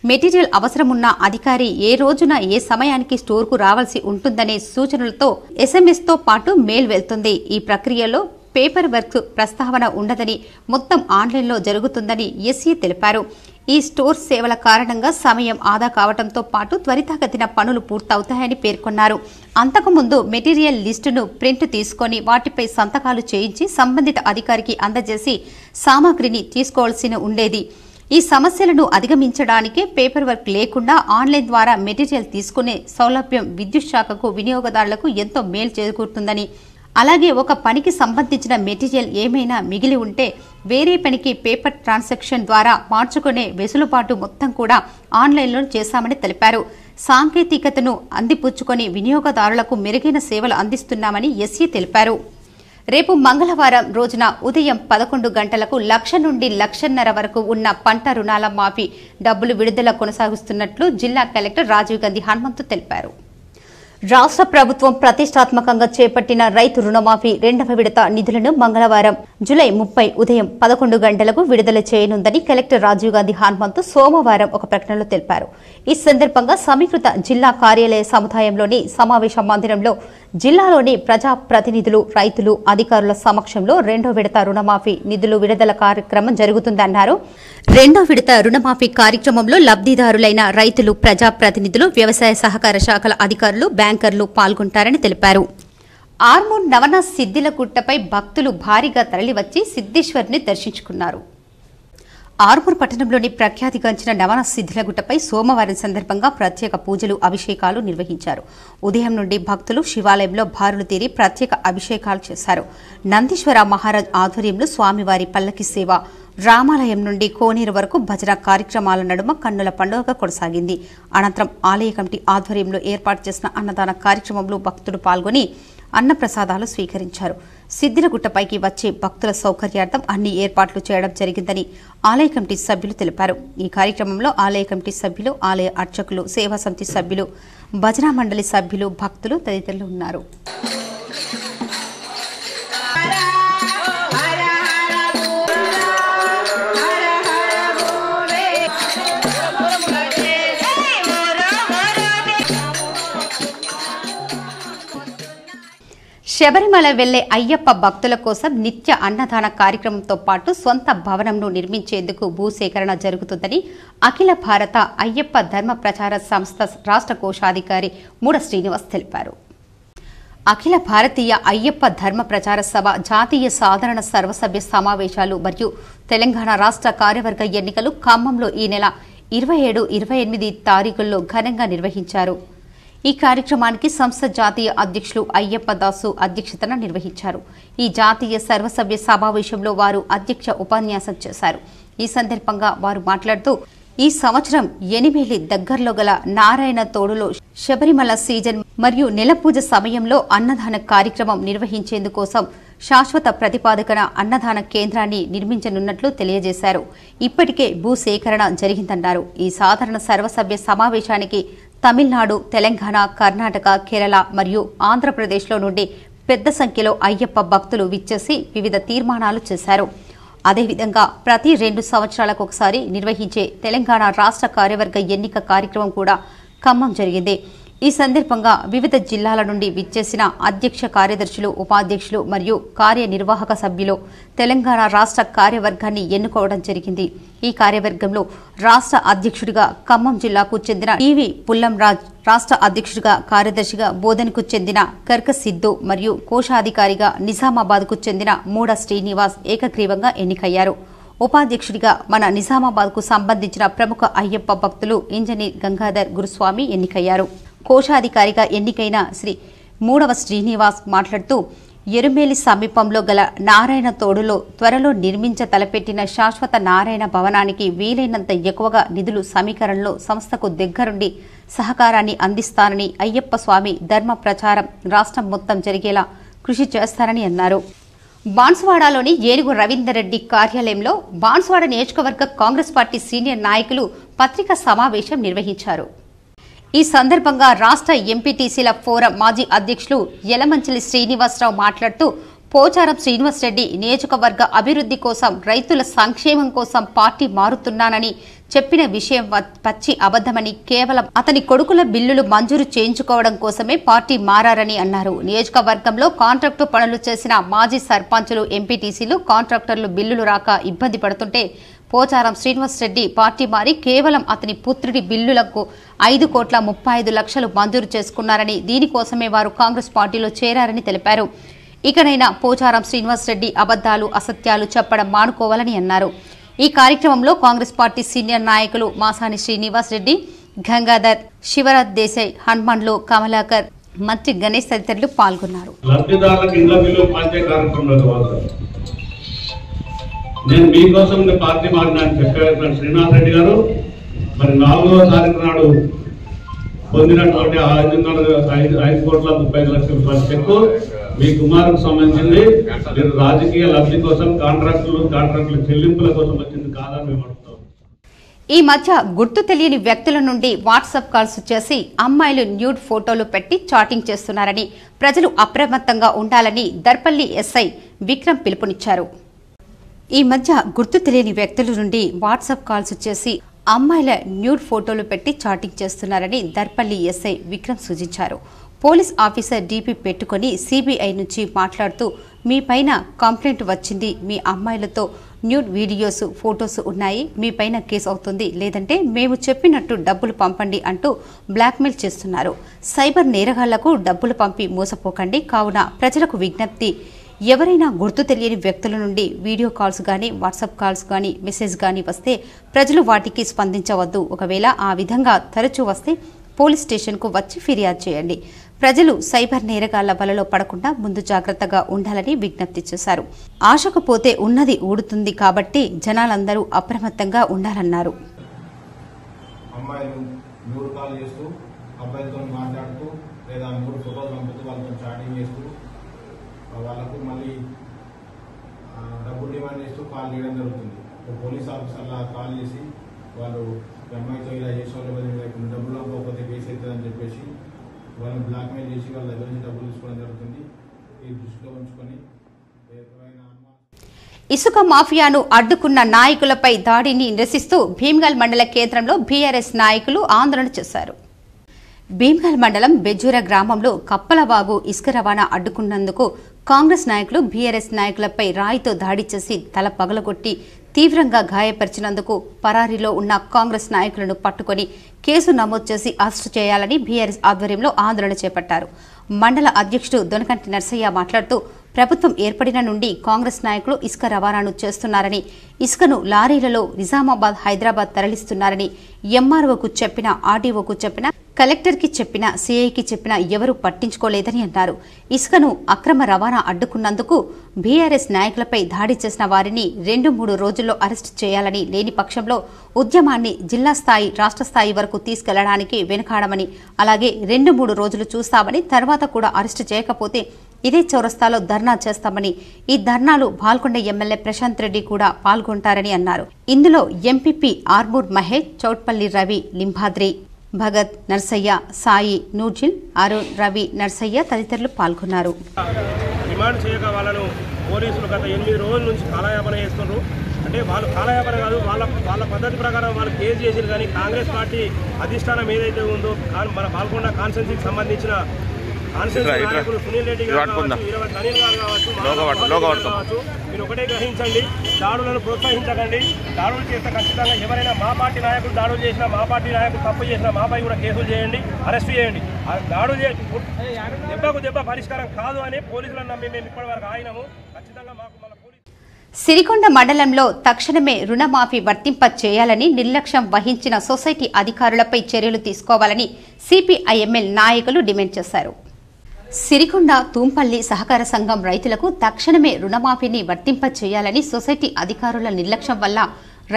మెటీరియల్ అవసరమున్న అధికారి ఏ రోజున ఏ సమయానికి స్టోర్కు రావాల్సి ఉంటుందనే సూచనలతో ఎస్ఎంఎస్తో పాటు మెయిల్ వెళ్తుంది. ఈ ప్రక్రియలో పేపర్ వర్క్ ప్రస్తావన ఉండదని, మొత్తం ఆన్లైన్లో జరుగుతుందని ఎస్ఏ తెలిపారు. ఈ స్టోర్ సేవల కారణంగా సమయం ఆదా కావడంతో పాటు త్వరితగతిన పనులు పూర్తవుతాయని పేర్కొన్నారు. అంతకుముందు మెటీరియల్ లిస్టును ప్రింట్ తీసుకొని వాటిపై సంతకాలు చేయించి సంబంధిత అధికారికి అందజేసి సామాగ్రిని తీసుకోవాల్సి ఉండేది. ఈ సమస్యలను అధిగమించడానికే పేపర్ వర్క్ లేకుండా ఆన్లైన్ ద్వారా మెటీరియల్ తీసుకునే సౌలభ్యం విద్యుత్ శాఖకు, వినియోగదారులకు ఎంతో మేలు చేకూరుతుందని, అలాగే ఒక పనికి సంబంధించిన మెటీరియల్ ఏమైనా మిగిలి ఉంటే వేరే పనికి పేపర్ ట్రాన్సాక్షన్ ద్వారా మార్చుకునే వెసులుబాటు మొత్తం కూడా ఆన్లైన్లో చేశామని తెలిపారు. సాంకేతికతను అందిపుచ్చుకొని వినియోగదారులకు మెరుగైన సేవలు అందిస్తున్నామని ఎస్ఏ తెలిపారు. రేపు మంగళవారం రోజున ఉదయం 11 గంటలకు 1,00,000 నుండి 1,50,000 వరకు ఉన్న పంట రుణాల మాఫీ డబ్బులు విడుదల కొనసాగిస్తున్నట్లు జిల్లా కలెక్టర్ రాజీవ్ గాంధీ హనుమంతు తెలిపారు. రాష్ట్ర ప్రభుత్వం ప్రతిష్టాత్మకంగా చేపట్టిన రైతు రుణమాఫీ 2వ విడత నిధులను మంగళవారం జూలై 30 ఉదయం 11 గంటలకు విడుదల చేయనుందని కలెక్టర్ రాజీవ్ గాంధీ హనుమంతు సోమవారం ఒక ప్రకటనలో తెలిపారు. ఈ సందర్భంగా సమీకృత జిల్లా కార్యాలయ సముదాయంలోని సమావేశ మందిరంలో జిల్లాలోని ప్రజాప్రతినిధులు, రైతులు, అధికారుల సమక్షంలో 2వ విడత రుణమాఫీ నిధులు విడుదల కార్యక్రమం జరుగుతుందన్నారు. 2వ విడత రుణమాఫీ కార్యక్రమంలో లబ్దిదారులైన రైతులు, ప్రజాప్రతినిధులు, వ్యవసాయ సహకార శాఖల అధికారులు, బ్యాంకర్లు పాల్గొంటారని తెలిపారు. ఆర్మూర్ నవనాథ్ సిద్దిలగుట్టపై భక్తులు భారీగా తరలివచ్చి సిద్దేశ్వరుని దర్శించుకున్నారు. ఆర్మూర్ పట్టణంలోని ప్రఖ్యాతిగాంచిన నవనాథ్ సిద్దిలగుట్టపై సోమవారం సందర్భంగా ప్రత్యేక పూజలు, అభిషేకాలు నిర్వహించారు. ఉదయం నుండి భక్తులు శివాలయంలో బారులు తీరి ప్రత్యేక అభిషేకాలు చేశారు. నందీశ్వర మహారాజ్ ఆధ్వర్యంలో స్వామివారి పల్లకి సేవ, రామాలయం నుండి కోనేరు వరకు భజన కార్యక్రమాల నడుమ కన్నుల పండుగగా కొనసాగింది. అనంతరం ఆలయ కమిటీ ఆధ్వర్యంలో ఏర్పాటు చేసిన అన్నదాన కార్యక్రమంలో భక్తులు పాల్గొని అన్నప్రసాదాలు స్వీకరించారు. సిద్దిలగుట్టపైకి వచ్చే భక్తుల సౌకర్యార్థం అన్ని ఏర్పాట్లు చేయడం జరిగిందని ఆలయ కమిటీ సభ్యులు తెలిపారు. ఈ కార్యక్రమంలో ఆలయ కమిటీ సభ్యులు, ఆలయ అర్చకులు, సేవా సమితి సభ్యులు, భజనా మండలి సభ్యులు, భక్తులు తదితరులు ఉన్నారు. శబరిమల వెళ్లే అయ్యప్ప భక్తుల కోసం నిత్య అన్నదాన కార్యక్రమంతో పాటు సొంత భవనంను నిర్మించేందుకు భూసేకరణ జరుగుతుందని అఖిల భారత అయ్యప్ప ధర్మ ప్రచార సంస్థ రాష్ట్ర కోశాధికారి మూడ శ్రీనివాస్ తెలిపారు. అఖిల భారతీయ అయ్యప్ప ధర్మ ప్రచార సభ జాతీయ సాధారణ సర్వసభ్య సమావేశాలు మరియు తెలంగాణ రాష్ట్ర కార్యవర్గ ఎన్నికలు ఖమ్మంలో ఈ నెల 27, 28 తారీఖుల్లో ఘనంగా నిర్వహించారు. ఈ కార్యక్రమానికి సంస్థ జాతీయ అధ్యక్షులు అయ్యప్ప దాసు అధ్యక్షతన నిర్వహించారు. ఈ జాతీయ సర్వసభ్య సమావేశంలో వారు అధ్యక్ష ఉపన్యాసం చేశారు. ఈ సందర్భంగా వారు మాట్లాడుతూ ఈ సంవత్సరం ఎనిమేలి దగ్గరలో గల నారాయణ తోడులో శబరిమల సీజన్ మరియు నెల పూజ సమయంలో అన్నదాన కార్యక్రమం నిర్వహించేందుకోసం శాశ్వత ప్రతిపాదకన అన్నదాన కేంద్రాన్ని నిర్మించనున్నట్లు తెలియజేశారు. ఇప్పటికే భూసేకరణ జరిగిందన్నారు. ఈ సాధారణ సర్వసభ్య సమావేశానికి తమిళనాడు, తెలంగాణ, కర్ణాటక, కేరళ మరియు ఆంధ్రప్రదేశ్లో నుండి పెద్ద సంఖ్యలో అయ్యప్ప భక్తులు విచ్చేసి వివిధ తీర్మానాలు చేశారు. అదేవిధంగా ప్రతి 2 సంవత్సరాలకు ఒకసారి నిర్వహించే తెలంగాణ రాష్ట్ర కార్యవర్గ ఎన్నిక కార్యక్రమం కూడా ఖమ్మం జరిగింది. ఈ సందర్భంగా వివిధ జిల్లాల నుండి విచ్చేసిన అధ్యక్ష కార్యదర్శులు, ఉపాధ్యక్షులు మరియు కార్యనిర్వాహక సభ్యులు తెలంగాణ రాష్ట్ర కార్యవర్గాన్ని ఎన్నుకోవడం జరిగింది. ఈ కార్యవర్గంలో రాష్ట్ర అధ్యక్షుడిగా ఖమ్మం జిల్లాకు చెందిన టీవీ పుల్లంరాజ్, రాష్ట్ర అధ్యక్షుడిగా కార్యదర్శిగా బోధనకు చెందిన కర్క సిద్ధు మరియు కోశాధికారిగా నిజామాబాద్కు చెందిన మూడ శ్రీనివాస్ ఏకగ్రీవంగా ఎన్నికయ్యారు. ఉపాధ్యక్షుడిగా మన నిజామాబాద్కు సంబంధించిన ప్రముఖ అయ్యప్ప భక్తులు ఇంజనీర్ గంగాధర్ గురుస్వామి ఎన్నికయ్యారు. కోశాధికారిగా ఎన్నికైన శ్రీ మూడవ శ్రీనివాస్ మాట్లాడుతూ ఎరుమేలి సమీపంలో గల నారాయణ తోడులో త్వరలో నిర్మించ తలపెట్టిన శాశ్వత నారాయణ భవనానికి వీలైనంత ఎక్కువగా నిధులు సమీకరణలో సంస్థకు దగ్గరుండి సహకారాన్ని అందిస్తానని, అయ్యప్ప స్వామి ధర్మ ప్రచారం రాష్ట్రం మొత్తం జరిగేలా కృషి చేస్తారని అన్నారు. బాన్సువాడలోని ఏనుగు రవీందర్ రెడ్డి కార్యాలయంలో బాన్సువాడ నియోజకవర్గ కాంగ్రెస్ పార్టీ సీనియర్ నాయకులు పత్రికా సమావేశం నిర్వహించారు. ఈ సందర్భంగా రాష్ట్ర ఎంపీటీసీల ఫోరం మాజీ అధ్యక్షులు యలమంచిలి శ్రీనివాసరావు మాట్లాడుతూ పోచారం శ్రీనివాసరెడ్డి నియోజకవర్గ అభివృద్ధి కోసం, రైతుల సంక్షేమం కోసం పార్టీ మారుతున్నానని చెప్పిన విషయం పచ్చి అబద్దమని, కేవలం అతని కొడుకుల బిల్లులు మంజూరు చేయించుకోవడం కోసమే పార్టీ మారారని అన్నారు. నియోజకవర్గంలో కాంట్రాక్టు పనులు చేసిన మాజీ సర్పంచులు, ఎంపీటీసీలు, కాంట్రాక్టర్లు బిల్లులు రాక ఇబ్బంది పడుతుంటే పోచారం శ్రీనివాసరెడ్డి పార్టీ మారి కేవలం అతని పుత్రుడి బిల్లులకు 5,35,00,000 మంజూరు చేసుకున్నారని, దీనికోసమే వారు కాంగ్రెస్ పార్టీలో చేరారని తెలిపారు. ఇకనైనా పోచారం శ్రీనివాసరెడ్డి అబద్దాలు, అసత్యాలు చెప్పడం మానుకోవాలని అన్నారు. ఈ కార్యక్రమంలో కాంగ్రెస్ పార్టీ సీనియర్ నాయకులు మాసాని శ్రీనివాస్ రెడ్డి, గంగాధర్, శివరాజ్ దేశాయ్, హనుమాన్లు, కమలాకర్, మంత్రి గణేష్ తదితరులు పాల్గొన్నారు. నేను మీకోసం పార్టీ మారిన చెప్పారు శ్రీనివాస్ రెడ్డి గారు. మరి 4వ తారీఖు నాడు పొందినటువంటి 5,35,00,000 చెక్కు మీ కుమారుకు సంబంధించింది. మీరు రాజకీయ లబ్ధి కోసం కాంట్రాక్టులు చెల్లింపుల కోసం వచ్చింది కాదని మేము అడుగుతాం. ఈ మధ్య గుర్తు తెలియని వ్యక్తుల నుండి వాట్సాప్ కాల్స్ చేసి అమ్మాయిలు న్యూడ్ ఫోటోలు పెట్టి చాటింగ్ చేస్తున్నారని, ప్రజలు అప్రమత్తంగా ఉండాలని దర్పల్లి ఎస్ఐ విక్రమ్ పిలుపునిచ్చారు. ఈ మధ్య గుర్తు తెలియని వ్యక్తుల నుండి వాట్సాప్ కాల్స్ చేసి అమ్మాయిల న్యూడ్ ఫోటోలు పెట్టి చాటింగ్ చేస్తున్నారని దర్పల్లి ఎస్ఐ విక్రమ్ సూచించారు. పోలీస్ ఆఫీసర్ డీపీ పెట్టుకుని సిబిఐ నుంచి మాట్లాడుతూ మీ పైన కంప్లైంట్ వచ్చింది, మీ అమ్మాయిలతో న్యూడ్ వీడియోస్, ఫోటోస్ ఉన్నాయి, మీ పైన కేసు అవుతుంది, లేదంటే మేము చెప్పినట్టు డబ్బులు పంపండి అంటూ బ్లాక్మెయిల్ చేస్తున్నారు. సైబర్ నేరగాళ్లకు డబ్బులు పంపి మోసపోకండి. కావున ప్రజలకు విజ్ఞప్తి, ఎవరైనా గుర్తు తెలియని వ్యక్తుల నుండి వీడియో కాల్స్ గానీ, వాట్సాప్ కాల్స్ గానీ, మెసేజ్ గానీ వస్తే ప్రజలు వాటికి స్పందించవద్దు. ఒకవేళ ఆ విధంగా తరచూ వస్తే పోలీస్ స్టేషన్కు వచ్చి ఫిర్యాదు చేయండి. ప్రజలు సైబర్ నేరగాళ్ల వలలో పడకుండా ముందు జాగ్రత్తగా ఉండాలని విజ్ఞప్తి చేశారు. ఆశకు పోతే ఉన్నది ఊడుతుంది కాబట్టి జనాలందరూ అప్రమత్తంగా ఉండాలన్నారు. అమ్మాయిలు న్యూడ్ కాల్ చేస్తూ, అబ్బాయిలతో మాట్లాడుతూ, లేదా న్యూడ్ ఫోటోలు పంపుతూ వాళ్ళతో చాటింగ్ చేస్తూ, వాళ్ళకు మళ్ళీ డబ్బులు డిమాండ్ చేస్తూ కాల్ చేయడం జరుగుతుంది. పోలీస్ ఆఫీసర్లా కాల్ చేసి వాళ్ళు అమ్మాయితో ఇలా చేసేవాళ్ళు డబ్బులు పోకపోతే కేసు అవుతుందని చెప్పేసి వాళ్ళని బ్లాక్మెయిల్ చేసి వాళ్ళ దగ్గర నుంచి డబ్బులు తీసుకోవడం జరుగుతుంది. ఈ దృష్టిలో ఉంచుకొని ఇసుక మాఫియాను అడ్డుకున్న నాయకులపై దాడిని నిరసిస్తూ భీమ్గల్ మండల కేంద్రంలో బీఆర్ఎస్ నాయకులు ఆందోళన చేశారు. భీమ్గల్ మండలం బెజ్జూర గ్రామంలో కప్పలవాగు ఇసుక రవాణా అడ్డుకున్నందుకు కాంగ్రెస్ నాయకులు బీఆర్ఎస్ నాయకులపై రాయితో దాడి చేసి తల పగలగొట్టి తీవ్రంగా గాయపరిచినందుకు పరారీలో ఉన్న కాంగ్రెస్ నాయకులను పట్టుకుని కేసు నమోదు చేసి అరెస్టు చేయాలని బీఆర్ఎస్ ఆధ్వర్యంలో ఆందోళన చేపట్టారు. మండల అధ్యక్షుడు దొనకంటి నర్సయ్య మాట్లాడుతూ ప్రభుత్వం ఏర్పడిన నుండి కాంగ్రెస్ నాయకులు ఇసుక రవాణాను చేస్తున్నారని, ఇసుకను లారీలలో నిజామాబాద్, హైదరాబాద్ తరలిస్తున్నారని ఎంఆర్ఓకు చెప్పినా, ఆర్డీఓకు చెప్పినా, కలెక్టర్కి చెప్పినా, సీఐకి చెప్పినా ఎవరూ పట్టించుకోలేదని అన్నారు. ఇసుకను అక్రమ రవాణా అడ్డుకున్నందుకు బీఆర్ఎస్ నాయకులపై దాడి చేసిన వారిని 2-3 రోజుల్లో అరెస్టు చేయాలని, లేని పక్షంలో ఉద్యమాన్ని జిల్లా స్థాయి, రాష్ట్ర స్థాయి వరకు తీసుకెళ్లడానికి వెనుకాడమని, అలాగే 2-3 రోజులు చూస్తామని, తర్వాత కూడా అరెస్టు చేయకపోతే ఇదే చౌరస్తాలో ధర్నా చేస్తామని, ఈ ధర్నాలు బాల్కొండ ఎమ్మెల్యే ప్రశాంత్ రెడ్డి కూడా పాల్గొంటారని అన్నారు. ఇందులో ఎంపీపీ ఆర్మూర్ మహేష్, చౌట్పల్లి రవి, లింబాద్రి, భగత్, నర్సయ్య, సాయి, నూర్జిల్, అరుణ్, రవి, నర్సయ్య తదితరులు పాల్గొన్నారు. డిమాండ్ చేయక వాళ్ళను పోలీసులు గత 8 రోజుల నుంచి కాలయాపన చేస్తున్నారు. అంటే వాళ్ళు కాలయాపన కాదు, వాళ్ళ పద్ధతి ప్రకారం వాళ్ళు కేసు చేసారు. కానీ కాంగ్రెస్ పార్టీ అధిష్టానం ఏదైతే ఉందో మన పాల్గొండ కాన్స్టిట్యున్సీకి సంబంధించిన నాయకులు సునీల్ రెడ్డి గారు కావచ్చు, 20 తనీల్ గారు కావచ్చు, మీరు ఒకటే గ్రహించండి, దాడులను ప్రోత్సహించకండి. దాడులు చేస్తే ఖచ్చితంగా ఎవరైనా మా పార్టీ నాయకులు దాడులు చేసినా, మా పార్టీ నాయకులు తప్పు చేసినా మాపై కూడా కేసులు చేయండి, అరెస్ట్ చేయండి. దాడులు దెబ్బకు దెబ్బ పరిష్కారం కాదు అని పోలీసులను నమ్మి మేము ఇప్పటి వరకు ఆగినాము. ఖచ్చితంగా మాకు మన సిరికొండ మండలంలో తక్షణమే రుణమాఫీ వర్తింప చేయాలని నిర్లక్ష్యం వహించిన సొసైటీ అధికారులపై చర్యలు తీసుకోవాలని సిపిఐఎంఎల్ నాయకులు డిమాండ్ చేశారు. సిరికొండ తూంపల్లి సహకార సంఘం రైతులకు తక్షణమే రుణమాఫీని వర్తింప చేయాలని సొసైటీ అధికారుల నిర్లక్ష్యం వల్ల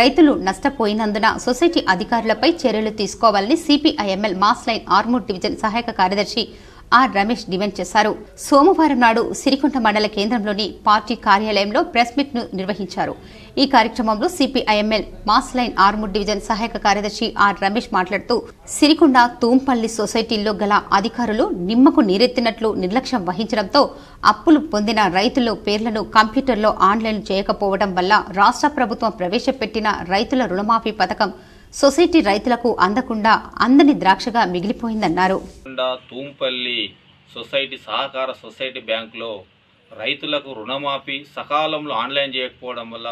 రైతులు నష్టపోయినందున సొసైటీ అధికారులపై చర్యలు తీసుకోవాలని CPIML mass line Armoor division సహాయక కార్యదర్శి ఆర్ రమేష్ డిమాండ్ చేశారు. సోమవారం నాడు సిరికొండ మండల కేంద్రంలోని పార్టీ కార్యాలయంలో ప్రెస్ మీట్ ను నిర్వహించారు. ఈ కార్యక్రమంలో CPIML mass line Armoor division సహాయక కార్యదర్శి ఆర్ రమేష్ మాట్లాడుతూ సిరికొండ తూంపల్లి సొసైటీల్లో గల అధికారులు నిమ్మకు నీరెత్తినట్లు నిర్లక్ష్యం వహించడంతో అప్పులు పొందిన రైతుల పేర్లను కంప్యూటర్లో ఆన్లైన్ చేయకపోవడం వల్ల రాష్ట్ర ప్రభుత్వం ప్రవేశపెట్టిన రైతుల రుణమాఫీ పథకం సొసైటీ రైతులకు అందకుండా అందని ద్రాక్షగా మిగిలిపోయిందన్నారు. తూంపల్లి సొసైటీ సహకార సొసైటీ బ్యాంకులో రైతులకు రుణమాఫీ సకాలంలో ఆన్లైన్ చేయకపోవడం వల్ల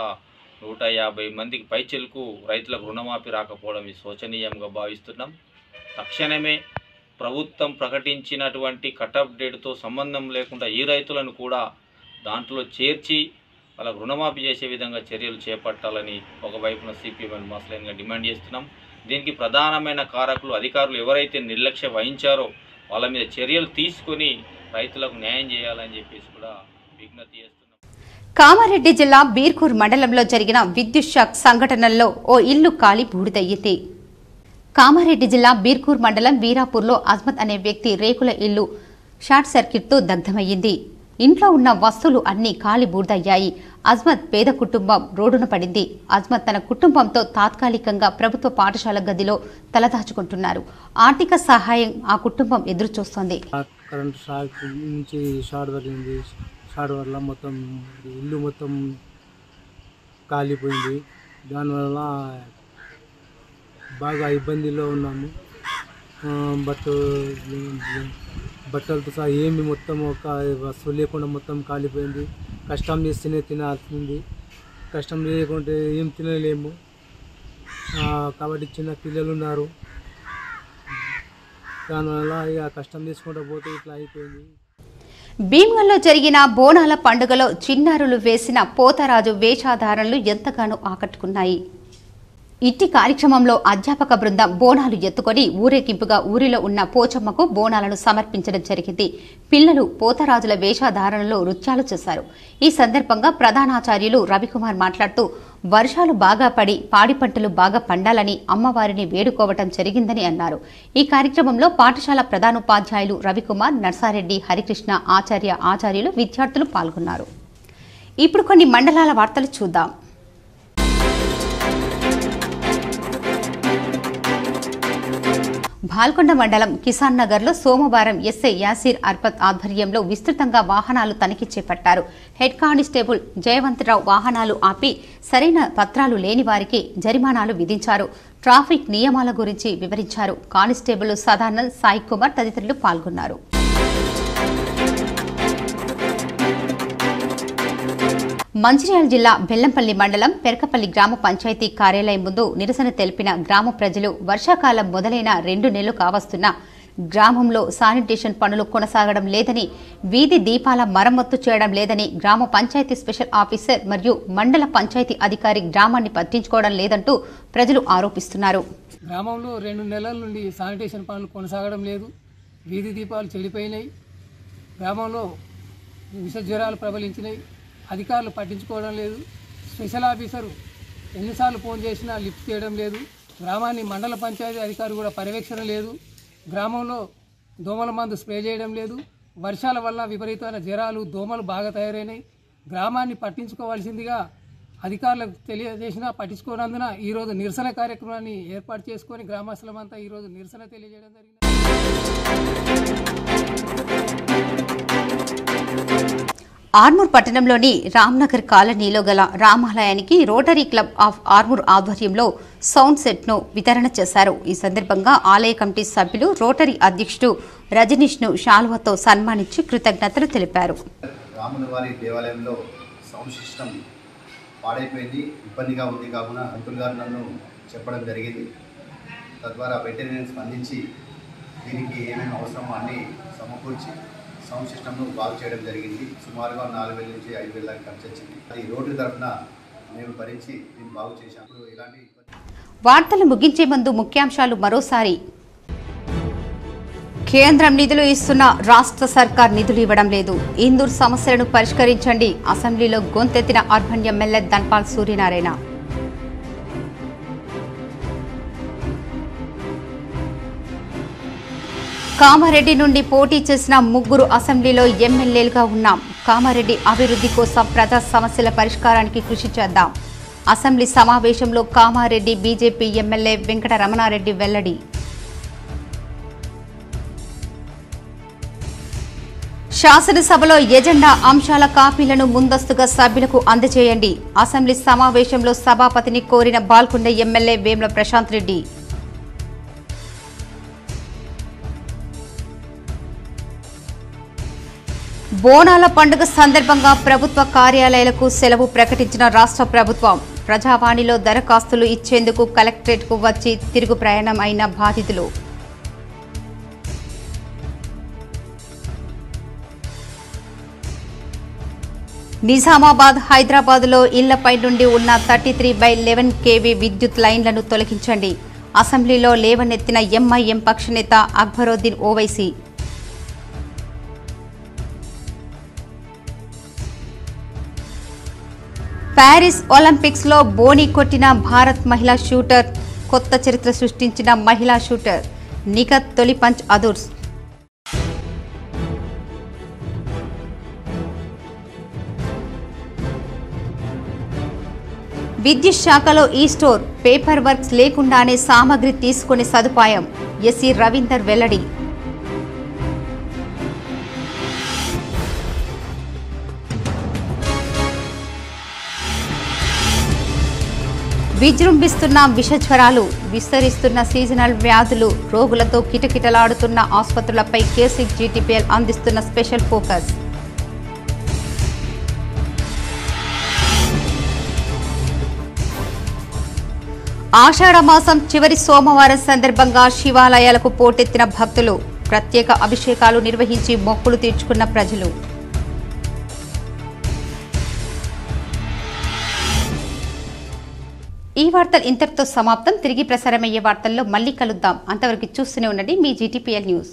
150 మందికి పైచిలకు రైతులకు రుణమాఫీ రాకపోవడం శోచనీయంగా భావిస్తున్నాం. తక్షణమే ప్రభుత్వం ప్రకటించినటువంటి కటప్ డేట్తో సంబంధం లేకుండా ఈ రైతులను కూడా దాంట్లో చేర్చి వాళ్ళకు రుణమాఫీ చేసే విధంగా చర్యలు చేపట్టాలని ఒకవైపున సిపిఎం మాస్లైన్గా డిమాండ్ చేస్తున్నాం. దీనికి ప్రధానమైన కారకులు అధికారులు ఎవరైతే నిర్లక్ష్యం వహించారో వాళ్ళ మీద చర్యలు తీసుకొని రైతులకు న్యాయం చేయాలని చెప్పేసి కూడా విజ్ఞప్తి చేస్తున్నాం. కామారెడ్డి జిల్లా బీర్కూర్ మండలంలో జరిగిన విద్యుత్ షాక్ సంఘటనల్లో ఓ ఇల్లు కాలి బూడిదయ్యింది. కామారెడ్డి జిల్లా బీర్కూర్ మండలం వీరాపూర్లో అజ్మత్ అనే వ్యక్తి రేకుల ఇల్లు షార్ట్ సర్క్యూట్తో దగ్ధమయ్యింది. ఇంట్లో ఉన్న వస్తువులు అన్నీ కాలి బూడిదయ్యాయి. అజ్మత్ పేద కుటుంబం రోడ్డున పడింది. అజ్మత్ తన కుటుంబంతో తాత్కాలికంగా ప్రభుత్వ పాఠశాల గదిలో తలదాచుకుంటున్నారు. ఆర్థిక సహాయం ఆ కుటుంబం ఎదురు చూస్తోంది. కరెంట్ షాక్ నుంచి షార్ట్ తగిలింది. షార్ట్ వల్ల మొత్తం ఇల్లు మొత్తం కాలిపోయింది. దానివల్ల బాగా ఇబ్బందిలో ఉన్నాము. బట్టలతో సహా ఏమి మొత్తం ఒక వస్తువు లేకుండా మొత్తం కాలిపోయింది. కష్టం చేస్తేనే తినాల్సింది, కష్టం చేయకుంటే ఏం తినలేము. కాబట్టి చిన్న పిల్లలు ఉన్నారు, దానివల్ల ఇక కష్టం చేసుకుంటూ పోతే ఇట్లా అయిపోయింది. భీమ్గల్లో జరిగిన బోనాల పండుగలో చిన్నారులు వేసిన పోతరాజు వేషధారణలు ఎంతగానో ఆకట్టుకున్నాయి. ఇట్టి కార్యక్రమంలో అధ్యాపక బృందం బోనాలు ఎత్తుకొని ఊరేగింపుగా ఊరిలో ఉన్న పోచమ్మకు బోనాలను సమర్పించడం జరిగింది. పిల్లలు పోతరాజుల వేషధారణలో నృత్యాలు చేశారు. ఈ సందర్భంగా ప్రధానాచార్యులు రవికుమార్ మాట్లాడుతూ వర్షాలు బాగా పడి పాడి పంటలు బాగా పండాలని అమ్మవారిని వేడుకోవటం జరిగిందని అన్నారు. ఈ కార్యక్రమంలో పాఠశాల ప్రధానోపాధ్యాయులు రవికుమార్, నర్సారెడ్డి, హరికృష్ణ, ఆచార్యులు, విద్యార్థులు పాల్గొన్నారు. ఇప్పుడు కొన్ని మండలాల వార్తలు చూద్దాం. భాల్కొండ మండలం కిసాన్ నగర్ లో సోమవారం ఎస్ఐ యాసిర్ అర్పత్ ఆధ్వర్యంలో విస్తృతంగా వాహనాలు తనిఖీ చేపట్టారు. హెడ్ కానిస్టేబుల్ జయవంతరావు వాహనాలు ఆపి సరైన పత్రాలు లేని వారికి జరిమానాలు విధించారు. ట్రాఫిక్ నియమాల గురించి వివరించారు. కానిస్టేబుల్ సదానంద్, సాయి కుమార్ తదితరులు పాల్గొన్నారు. మంచిర్యాల జిల్లా బెల్లంపల్లి మండలం పెరకపల్లి గ్రామ పంచాయతీ కార్యాలయం ముందు నిరసన తెలిపిన గ్రామ ప్రజలు వర్షాకాలం మొదలైన 2 నెలలు కావస్తున్నా గ్రామంలో శానిటేషన్ పనులు కొనసాగడం లేదని, వీధి దీపాల మరమ్మత్తు చేయడం లేదని గ్రామ పంచాయతీ స్పెషల్ ఆఫీసర్ మరియు మండల పంచాయతీ అధికారి గ్రామాన్ని పట్టించుకోవడం లేదంటూ ప్రజలు ఆరోపిస్తున్నారు. గ్రామంలో 2 నెలల నుండి శానిటేషన్ పనులు కొనసాగడం లేదు. వీధి దీపాలు చెడిపోయినాయి. గ్రామంలో విష జ్వరాలు ప్రబలించినాయి. అధికారులు పట్టించుకోవడం లేదు. స్పెషల్ ఆఫీసరు ఎన్నిసార్లు ఫోన్ చేసినా లిఫ్ట్ చేయడం లేదు. గ్రామాన్ని మండల పంచాయతీ అధికారి కూడా పర్యవేక్షణ లేదు. గ్రామంలో దోమల మందు స్ప్రే చేయడం లేదు. వర్షాల వల్ల విపరీతమైన జ్వరాలు, దోమలు బాగా తయారైనాయి. గ్రామాన్ని పట్టించుకోవాల్సిందిగా అధికారులకు తెలియజేసినా పట్టించుకోనందున ఈరోజు నిరసన కార్యక్రమాన్ని ఏర్పాటు చేసుకొని గ్రామస్తులమంతా ఈరోజు నిరసన తెలియజేయడం జరిగింది. ఆర్మూర్ పట్టణంలోని రామ్నగర్ కాలనీలో గల రామాలయానికి రోటరీ క్లబ్ ఆఫ్ ఆర్మూర్ ఆధ్వర్యంలో సౌండ్ సెట్ను వితరణ చేశారు. ఈ సందర్భంగా ఆలయ కమిటీ సభ్యులు రోటరీ అధ్యక్షుడు రజనీష్ను శాల్వాతో సన్మానించి కృతజ్ఞతలు తెలిపారు. రాములవారి దేవాలయంలో సౌండ్ సిస్టమ్ పాడైపోయింది, ఇబ్బందిగా ఉంది కావున అంకుల్ గారు నన్ను చెప్పడం జరిగింది. తద్వారా వెంటనే స్పందించి దీనికి ఏమేమి అవసరమో అన్నీ సమకూర్చి సౌండ్ సిస్టమ్ను బాగు చేయడం జరిగింది. సుమారుగా 4,000 నుంచి 5,000 దాకా ఖర్చు వచ్చింది. అది రోడ్డు తరఫున మేము భరించి దీన్ని బాగు చేశాము. ఇలాంటి వార్తలు ముగించే ముందు ముఖ్యాంశాలు మరోసారి. కేంద్రం నిధులు ఇస్తున్న రాష్ట్ర సర్కార్ నిధులు ఇవ్వడం లేదు. ఇందూర్ సమస్యలను పరిష్కరించండి. అసెంబ్లీలో గొంతెత్తిన అర్బన్ ఎమ్మెల్యే ధన్పాల్ సూర్యనారాయణ. కామారెడ్డి నుండి పోటీ చేసిన 3 అసెంబ్లీలో ఎమ్మెల్యేలుగా ఉన్నాం. కామారెడ్డి అభివృద్ధి కోసం ప్రజా సమస్యల పరిష్కారానికి కృషి చేద్దాం. అసెంబ్లీ సమావేశంలో కామారెడ్డి బీజేపీ ఎమ్మెల్యే వెంకట రమణారెడ్డి వెల్లడి. శాసనసభలో ఎజెండా అంశాల కాపీలను ముందస్తుగా సభ్యులకు అందజేయండి. అసెంబ్లీ సమావేశంలో సభాపతిని కోరిన బాల్కొండ ఎమ్మెల్యే వేముల ప్రశాంత్ రెడ్డి. బోనాల పండుగ సందర్భంగా ప్రభుత్వ కార్యాలయాలకు సెలవు ప్రకటించిన రాష్ట్ర ప్రభుత్వం. ప్రజావాణిలో దరఖాస్తులు ఇచ్చేందుకు కలెక్టరేట్కు వచ్చి తిరుగు ప్రయాణం అయిన బాధితులు. నిజామాబాద్, హైదరాబాద్లో ఇళ్లపై నుండి ఉన్న 33/11 kV విద్యుత్ లైన్లను తొలగించండి. అసెంబ్లీలో లేవనెత్తిన ఎంఐఎం పక్షనేత అక్బరుద్దీన్ ఓవైసీ. ప్యారిస్ ఒలింపిక్స్లో బోని కొట్టిన భారత్ మహిళా షూటర్. కొత్త చరిత్ర సృష్టించిన మహిళా షూటర్ నిఖత్ తొలి పంచ్ అదుర్స్. విద్యుత్ శాఖలో ఈ స్టోర్. పేపర్ వర్క్స్ లేకుండానే సామగ్రి తీసుకునే సదుపాయం. ఎస్సీ రవీందర్ వెల్లడి. విజృంభిస్తున్న విషజ్వరాలు, విస్తరిస్తున్న సీజనల్ వ్యాధులు, రోగులతో కిటకిటలాడుతున్న ఆసుపత్రులపై కేసిక్ జీటీపీఎల్ అందిస్తున్న స్పెషల్ ఫోకస్. ఆషాఢమాసం చివరి సోమవారం సందర్భంగా శివాలయాలకు పోటెత్తిన భక్తులు. ప్రత్యేక అభిషేకాలు నిర్వహించి మొక్కులు తీర్చుకున్న ప్రజలు. ఈ వార్తలు ఇంతటితో సమాప్తం. తిరిగి ప్రసారమయ్యే వార్తల్లో మళ్ళీ కలుద్దాం. అంతవరకు చూస్తూనే ఉండండి మీ జీటీపీఎల్ న్యూస్.